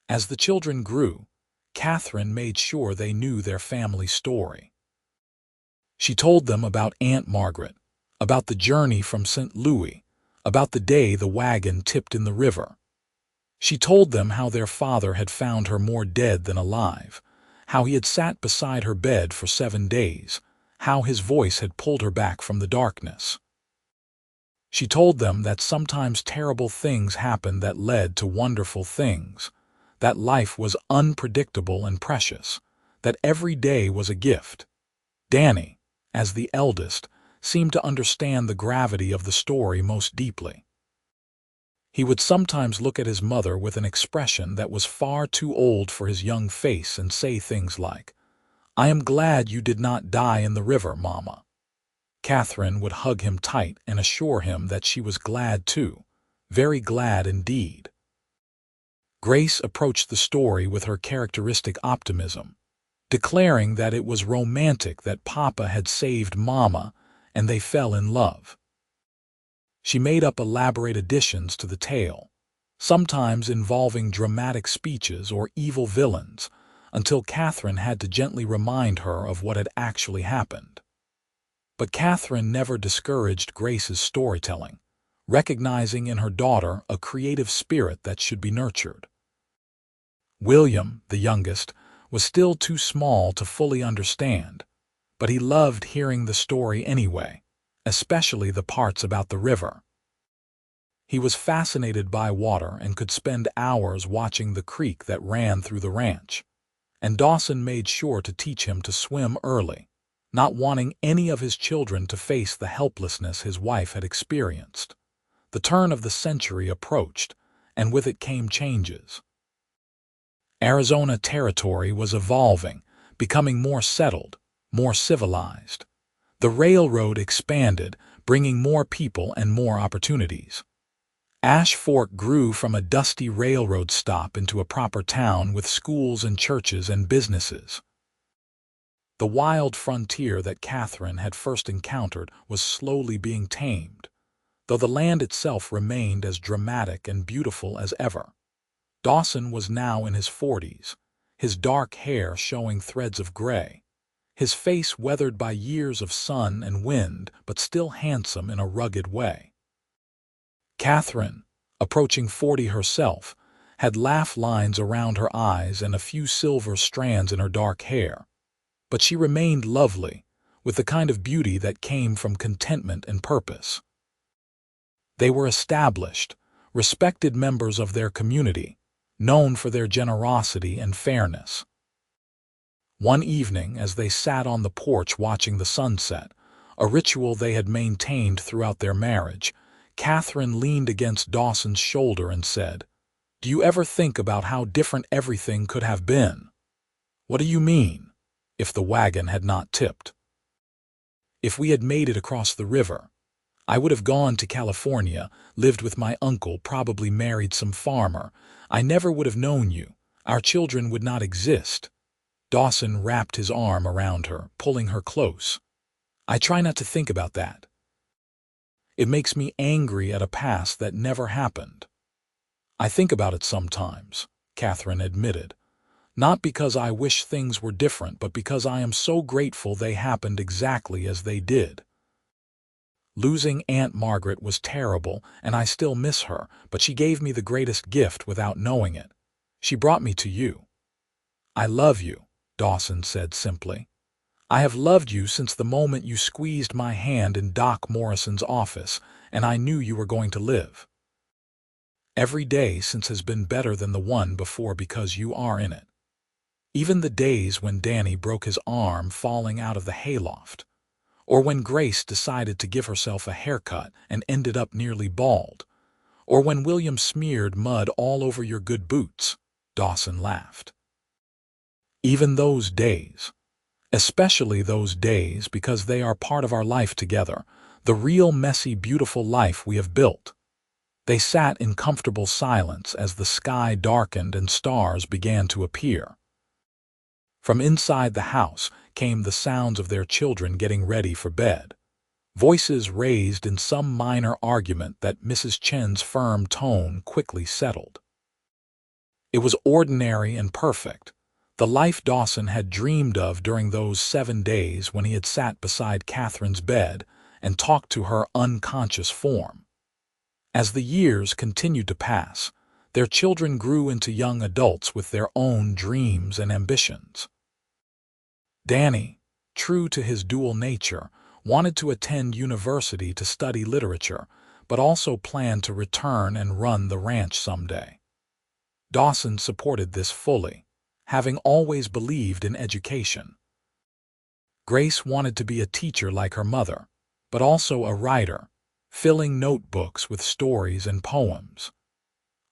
As the children grew, Catherine made sure they knew their family story. She told them about Aunt Margaret, about the journey from St. Louis, about the day the wagon tipped in the river. She told them how their father had found her more dead than alive, how he had sat beside her bed for 7 days, how his voice had pulled her back from the darkness. She told them that sometimes terrible things happened that led to wonderful things, that life was unpredictable and precious, that every day was a gift. Danny, as the eldest, seemed to understand the gravity of the story most deeply. He would sometimes look at his mother with an expression that was far too old for his young face and say things like, "I am glad you did not die in the river, Mama." Catherine would hug him tight and assure him that she was glad too, very glad indeed. Grace approached the story with her characteristic optimism, declaring that it was romantic that Papa had saved Mama and they fell in love. She made up elaborate additions to the tale, sometimes involving dramatic speeches or evil villains, until Catherine had to gently remind her of what had actually happened. But Catherine never discouraged Grace's storytelling, recognizing in her daughter a creative spirit that should be nurtured. William, the youngest, was still too small to fully understand, but he loved hearing the story anyway, especially the parts about the river. He was fascinated by water and could spend hours watching the creek that ran through the ranch. and Dawson made sure to teach him to swim early, not wanting any of his children to face the helplessness his wife had experienced. The turn of the century approached, and with it came changes. Arizona territory was evolving, becoming more settled, more civilized. The railroad expanded, bringing more people and more opportunities. Ash Fork grew from a dusty railroad stop into a proper town with schools and churches and businesses. The wild frontier that Catherine had first encountered was slowly being tamed, though the land itself remained as dramatic and beautiful as ever. Dawson was now in his 40s, his dark hair showing threads of gray, his face weathered by years of sun and wind, but still handsome in a rugged way. Catherine, approaching 40 herself, had laugh lines around her eyes and a few silver strands in her dark hair, but she remained lovely, with the kind of beauty that came from contentment and purpose. They were established, respected members of their community, known for their generosity and fairness. One evening, as they sat on the porch watching the sunset, a ritual they had maintained throughout their marriage, Catherine leaned against Dawson's shoulder and said, "Do you ever think about how different everything could have been?" "What do you mean?" "If the wagon had not tipped. If we had made it across the river. I would have gone to California, lived with my uncle, probably married some farmer. I never would have known you. Our children would not exist." Dawson wrapped his arm around her, pulling her close. "I try not to think about that. It makes me angry at a past that never happened." "I think about it sometimes," Catherine admitted. "Not because I wish things were different, but because I am so grateful they happened exactly as they did. Losing Aunt Margaret was terrible, and I still miss her, but she gave me the greatest gift without knowing it. She brought me to you." "I love you," Dawson said simply. "I have loved you since the moment you squeezed my hand in Doc Morrison's office, and I knew you were going to live. Every day since has been better than the one before because you are in it. Even the days when Danny broke his arm falling out of the hayloft, or when Grace decided to give herself a haircut and ended up nearly bald, or when William smeared mud all over your good boots," Dawson laughed. "Even those days, especially those days because they are part of our life together, the real messy, beautiful life we have built." They sat in comfortable silence as the sky darkened and stars began to appear. From inside the house came the sounds of their children getting ready for bed, voices raised in some minor argument that Mrs. Chen's firm tone quickly settled. It was ordinary and perfect, the life Dawson had dreamed of during those 7 days when he had sat beside Catherine's bed and talked to her unconscious form. As the years continued to pass, their children grew into young adults with their own dreams and ambitions. Danny, true to his dual nature, wanted to attend university to study literature, but also planned to return and run the ranch someday. Dawson supported this fully, having always believed in education. Grace wanted to be a teacher like her mother, but also a writer, filling notebooks with stories and poems.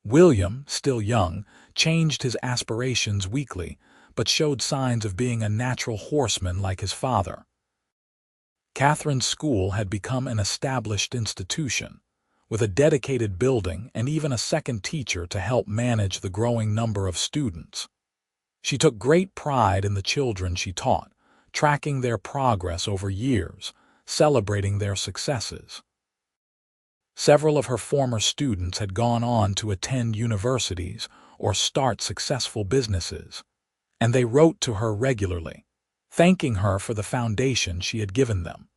William, still young, changed his aspirations weekly, but showed signs of being a natural horseman like his father. Catherine's school had become an established institution, with a dedicated building and even a second teacher to help manage the growing number of students. She took great pride in the children she taught, tracking their progress over years, celebrating their successes. Several of her former students had gone on to attend universities or start successful businesses, and they wrote to her regularly, thanking her for the foundation she had given them.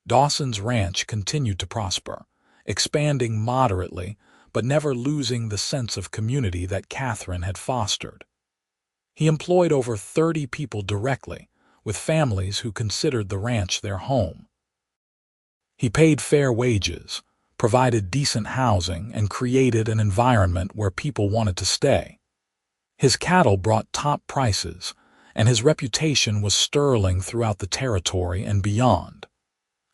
Dawson's ranch continued to prosper, expanding moderately, but never losing the sense of community that Catherine had fostered. He employed over 30 people directly, with families who considered the ranch their home. He paid fair wages, provided decent housing, and created an environment where people wanted to stay. His cattle brought top prices, and his reputation was sterling throughout the territory and beyond.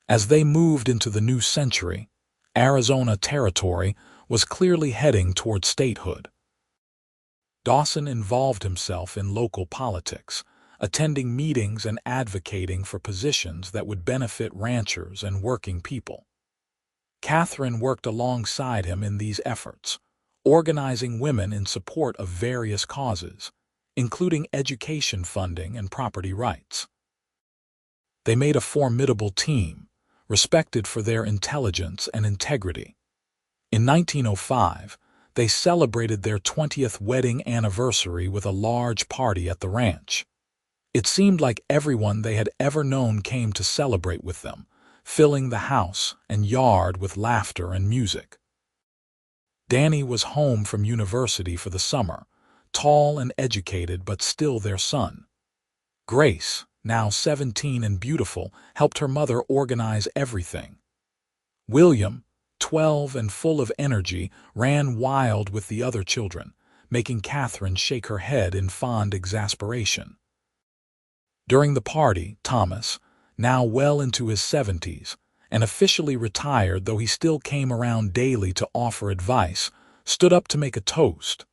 As they moved into the new century, Arizona Territory was clearly heading toward statehood. Dawson involved himself in local politics, attending meetings and advocating for positions that would benefit ranchers and working people. Catherine worked alongside him in these efforts, organizing women in support of various causes, including education funding and property rights. They made a formidable team, respected for their intelligence and integrity. In 1905, they celebrated their 20th wedding anniversary with a large party at the ranch. It seemed like everyone they had ever known came to celebrate with them, filling the house and yard with laughter and music. Danny was home from university for the summer, tall and educated but still their son. Grace, now 17 and beautiful, helped her mother organize everything. William, 12 and full of energy, ran wild with the other children, making Catherine shake her head in fond exasperation. During the party, Thomas, now well into his 70s, and officially retired though he still came around daily to offer advice, stood up to make a toast.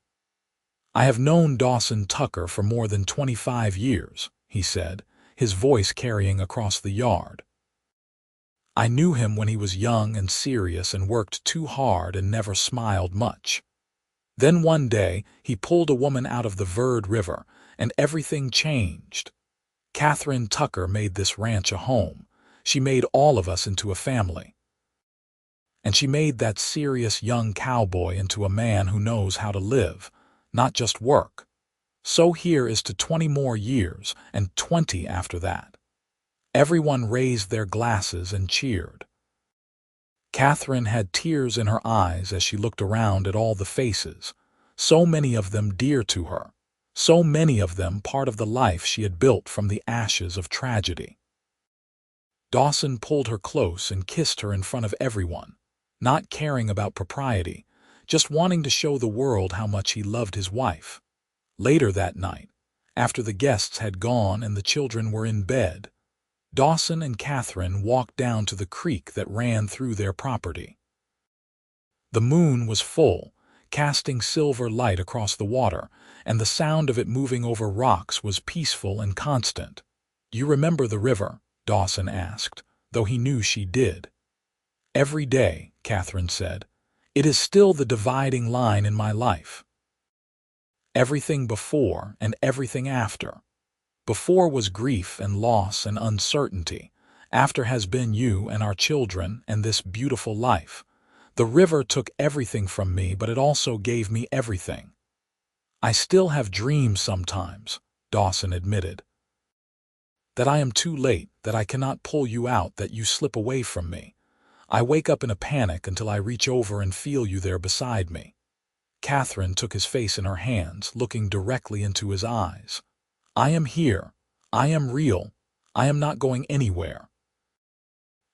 "I have known Dawson Tucker for more than 25 years, he said, his voice carrying across the yard. "I knew him when he was young and serious and worked too hard and never smiled much. Then one day he pulled a woman out of the Verde River, and everything changed. Catherine Tucker made this ranch a home. She made all of us into a family. And she made that serious young cowboy into a man who knows how to live, not just work. So here is to 20 more years, and 20 after that." Everyone raised their glasses and cheered. Catherine had tears in her eyes as she looked around at all the faces, so many of them dear to her, so many of them part of the life she had built from the ashes of tragedy. Dawson pulled her close and kissed her in front of everyone, not caring about propriety, just wanting to show the world how much he loved his wife. Later that night, after the guests had gone and the children were in bed, Dawson and Catherine walked down to the creek that ran through their property. The moon was full, casting silver light across the water, and the sound of it moving over rocks was peaceful and constant. "You remember the river?" Dawson asked, though he knew she did. "Every day," Catherine said. "It is still the dividing line in my life. Everything before and everything after. Before was grief and loss and uncertainty. After has been you and our children and this beautiful life. The river took everything from me, but it also gave me everything." "I still have dreams sometimes," Dawson admitted. "That I am too late, that I cannot pull you out, that you slip away from me. I wake up in a panic until I reach over and feel you there beside me." Catherine took his face in her hands, looking directly into his eyes. "I am here. I am real. I am not going anywhere.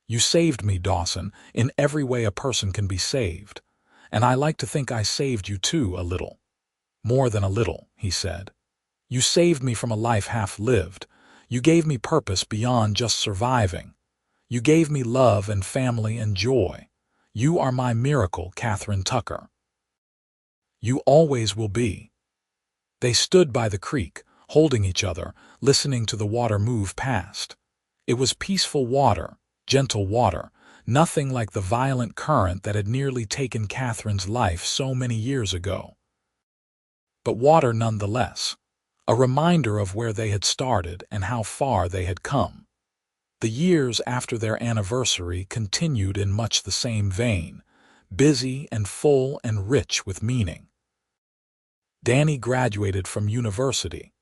You saved me, Dawson, in every way a person can be saved. And I like to think I saved you too, a little." "More than a little," he said. "You saved me from a life half lived. You gave me purpose beyond just surviving. You gave me love and family and joy. You are my miracle, Catherine Tucker. You always will be." They stood by the creek, holding each other, listening to the water move past. It was peaceful water, gentle water, nothing like the violent current that had nearly taken Catherine's life so many years ago. But water nonetheless, a reminder of where they had started and how far they had come. The years after their anniversary continued in much the same vein, busy and full and rich with meaning. Danny graduated from university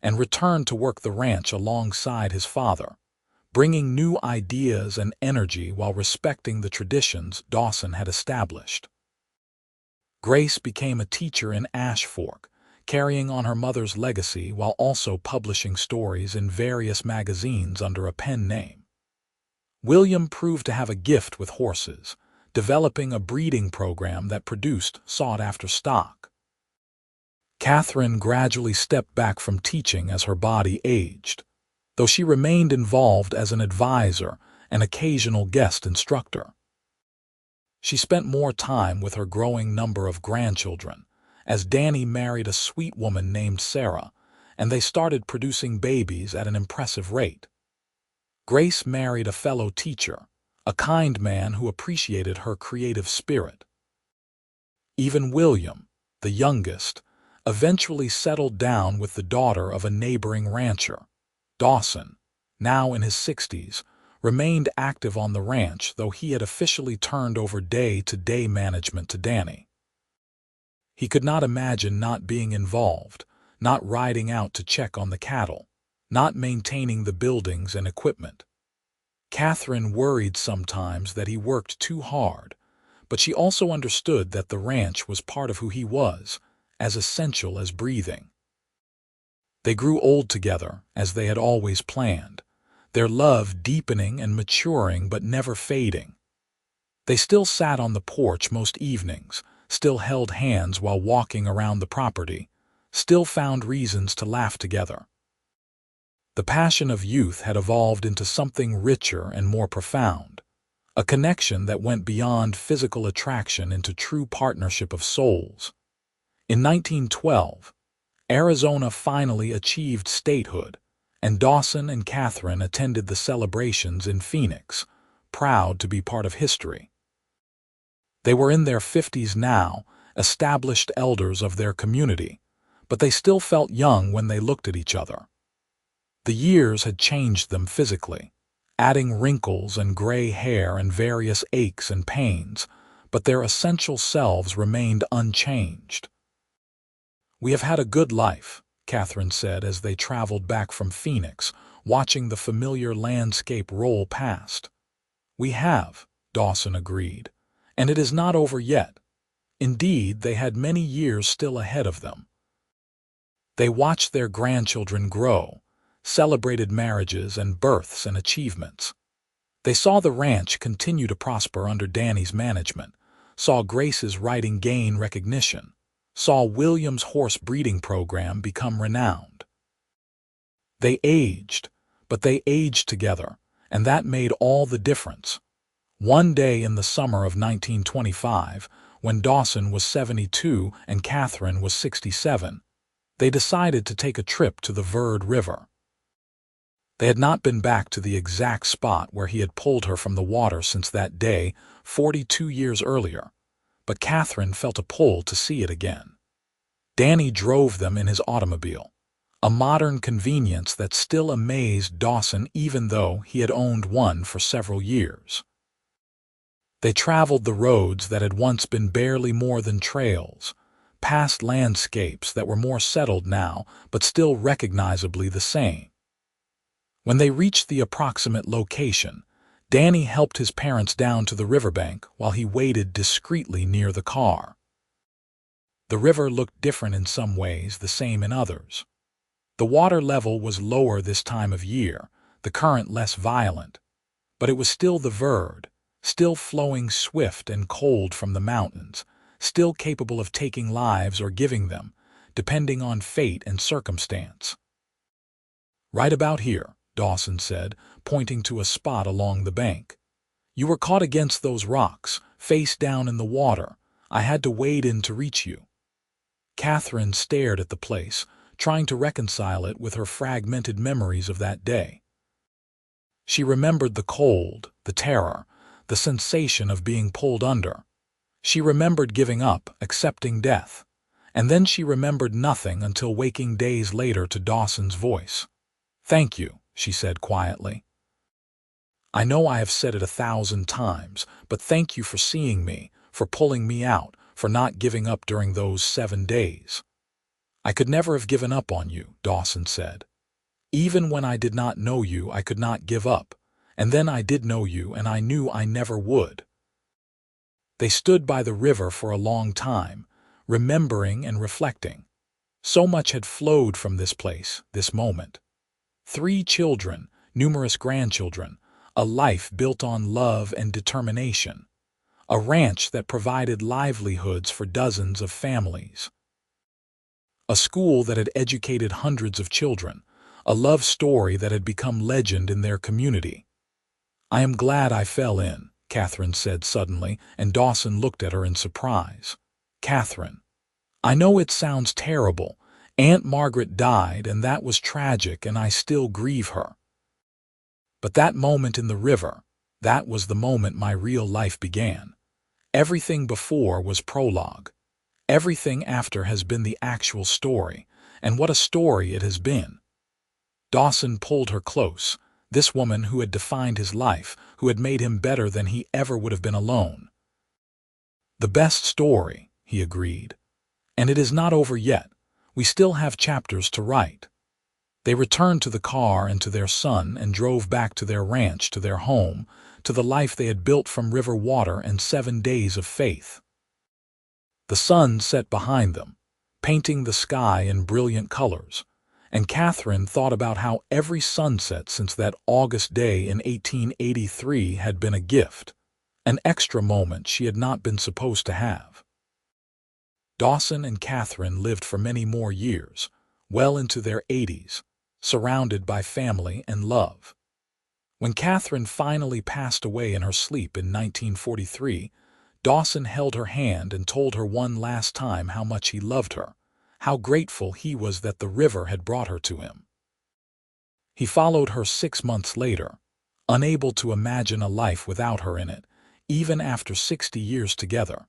and returned to work the ranch alongside his father, bringing new ideas and energy while respecting the traditions Dawson had established. Grace became a teacher in Ash Fork, carrying on her mother's legacy while also publishing stories in various magazines under a pen name. William proved to have a gift with horses, developing a breeding program that produced sought-after stock. Catherine gradually stepped back from teaching as her body aged, though she remained involved as an advisor and occasional guest instructor. She spent more time with her growing number of grandchildren, as Danny married a sweet woman named Sarah, and they started producing babies at an impressive rate. Grace married a fellow teacher, a kind man who appreciated her creative spirit. Even William, the youngest, eventually settled down with the daughter of a neighboring rancher. Dawson, now in his 60s, remained active on the ranch, though he had officially turned over day-to-day management to Danny. He could not imagine not being involved, not riding out to check on the cattle, not maintaining the buildings and equipment. Catherine worried sometimes that he worked too hard, but she also understood that the ranch was part of who he was, as essential as breathing. They grew old together, as they had always planned, their love deepening and maturing but never fading. They still sat on the porch most evenings, still held hands while walking around the property, still found reasons to laugh together. The passion of youth had evolved into something richer and more profound, a connection that went beyond physical attraction into true partnership of souls. In 1912, Arizona finally achieved statehood, and Dawson and Catherine attended the celebrations in Phoenix, proud to be part of history. They were in their 50s now, established elders of their community, but they still felt young when they looked at each other. The years had changed them physically, adding wrinkles and gray hair and various aches and pains, but their essential selves remained unchanged. "We have had a good life," Catherine said as they traveled back from Phoenix, watching the familiar landscape roll past. "We have," Dawson agreed, "and it is not over yet." Indeed, they had many years still ahead of them. They watched their grandchildren grow, celebrated marriages and births and achievements. They saw the ranch continue to prosper under Danny's management, saw Grace's writing gain recognition, saw William's horse breeding program become renowned. They aged, but they aged together, and that made all the difference. One day in the summer of 1925, when Dawson was 72 and Catherine was 67, they decided to take a trip to the Verde River. They had not been back to the exact spot where he had pulled her from the water since that day, 42 years earlier, but Catherine felt a pull to see it again. Danny drove them in his automobile, a modern convenience that still amazed Dawson even though he had owned one for several years. They traveled the roads that had once been barely more than trails, past landscapes that were more settled now but still recognizably the same. When they reached the approximate location, Danny helped his parents down to the riverbank while he waited discreetly near the car. The river looked different in some ways, the same in others. The water level was lower this time of year, the current less violent, but it was still the Verde, still flowing swift and cold from the mountains, still capable of taking lives or giving them, depending on fate and circumstance. "Right about here," Dawson said, pointing to a spot along the bank. "You were caught against those rocks, face down in the water. I had to wade in to reach you." Catherine stared at the place, trying to reconcile it with her fragmented memories of that day. She remembered the cold, the terror, the sensation of being pulled under. She remembered giving up, accepting death. And then she remembered nothing until waking days later to Dawson's voice. "Thank you," she said quietly. "I know I have said it 1,000 times, but thank you for seeing me, for pulling me out, for not giving up during those 7 days." "I could never have given up on you," Dawson said. "Even when I did not know you, I could not give up. And then I did know you, and I knew I never would." They stood by the river for a long time, remembering and reflecting. So much had flowed from this place, this moment. 3 children, numerous grandchildren, a life built on love and determination. A ranch that provided livelihoods for dozens of families. A school that had educated hundreds of children, a love story that had become legend in their community. "I am glad I fell in," Catherine said suddenly, and Dawson looked at her in surprise. "Catherine, I know it sounds terrible. Aunt Margaret died, and that was tragic, and I still grieve her. But that moment in the river, that was the moment my real life began. Everything before was prologue. Everything after has been the actual story, and what a story it has been." Dawson pulled her close, this woman who had defined his life, who had made him better than he ever would have been alone. "The best story," he agreed. "And it is not over yet. We still have chapters to write." They returned to the car and to their son and drove back to their ranch, to their home, to the life they had built from river water and 7 days of faith. The sun set behind them, painting the sky in brilliant colors, and Catherine thought about how every sunset since that August day in 1883 had been a gift, an extra moment she had not been supposed to have. Dawson and Catherine lived for many more years, well into their 80s, surrounded by family and love. When Catherine finally passed away in her sleep in 1943, Dawson held her hand and told her one last time how much he loved her, how grateful he was that the river had brought her to him. He followed her 6 months later, unable to imagine a life without her in it, even after 60 years together.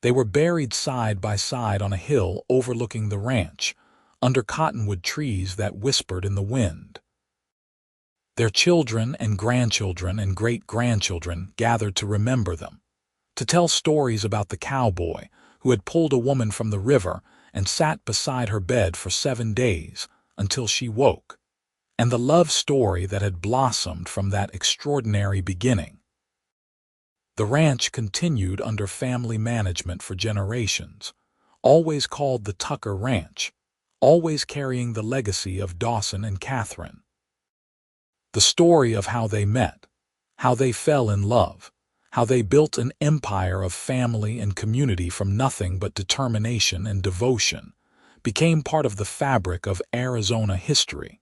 They were buried side by side on a hill overlooking the ranch, under cottonwood trees that whispered in the wind. Their children and grandchildren and great-grandchildren gathered to remember them, to tell stories about the cowboy who had pulled a woman from the river and sat beside her bed for 7 days until she woke, and the love story that had blossomed from that extraordinary beginning. The ranch continued under family management for generations, always called the Tucker Ranch, always carrying the legacy of Dawson and Catherine. The story of how they met, how they fell in love, how they built an empire of family and community from nothing but determination and devotion, became part of the fabric of Arizona history.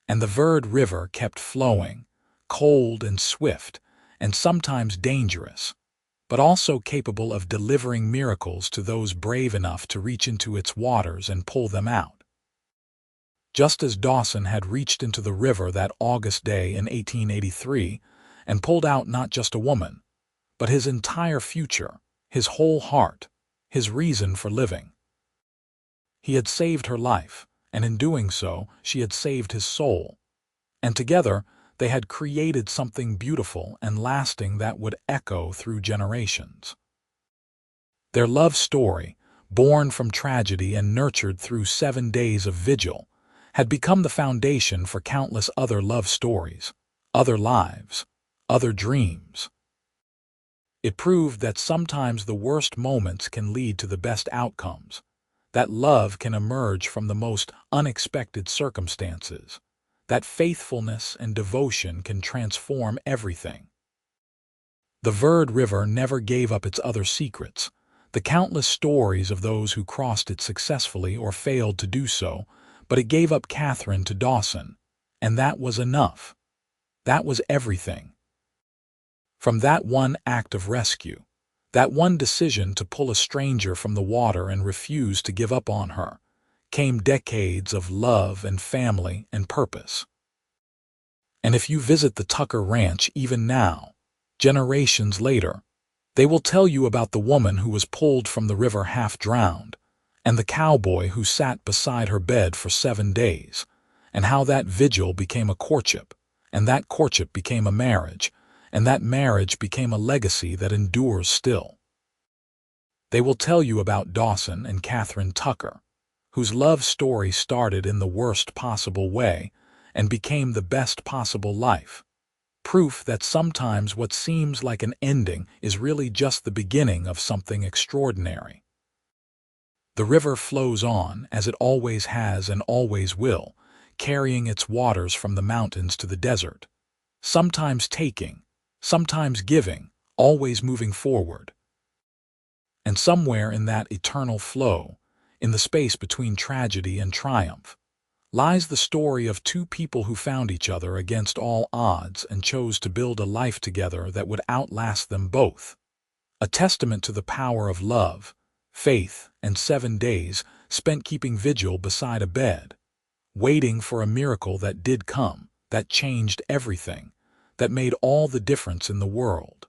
And the Verde River kept flowing, cold and swift, and sometimes dangerous, but also capable of delivering miracles to those brave enough to reach into its waters and pull them out. Just as Dawson had reached into the river that August day in 1883 and pulled out not just a woman, but his entire future, his whole heart, his reason for living. He had saved her life, and in doing so, she had saved his soul. And together, they had created something beautiful and lasting that would echo through generations. Their love story, born from tragedy and nurtured through 7 days of vigil, had become the foundation for countless other love stories, other lives, other dreams. It proved that sometimes the worst moments can lead to the best outcomes, that love can emerge from the most unexpected circumstances, that faithfulness and devotion can transform everything. The Verde River never gave up its other secrets, the countless stories of those who crossed it successfully or failed to do so, but it gave up Catherine to Dawson, and that was enough. That was everything. From that one act of rescue, that one decision to pull a stranger from the water and refuse to give up on her, came decades of love and family and purpose. And if you visit the Tucker Ranch even now, generations later, they will tell you about the woman who was pulled from the river half drowned, and the cowboy who sat beside her bed for 7 days, and how that vigil became a courtship, and that courtship became a marriage, and that marriage became a legacy that endures still. They will tell you about Dawson and Catherine Tucker, whose love story started in the worst possible way and became the best possible life. Proof that sometimes what seems like an ending is really just the beginning of something extraordinary. The river flows on, as it always has and always will, carrying its waters from the mountains to the desert, sometimes taking, sometimes giving, always moving forward. And somewhere in that eternal flow, in the space between tragedy and triumph, lies the story of two people who found each other against all odds and chose to build a life together that would outlast them both. A testament to the power of love, faith, and 7 days spent keeping vigil beside a bed, waiting for a miracle that did come, that changed everything, that made all the difference in the world.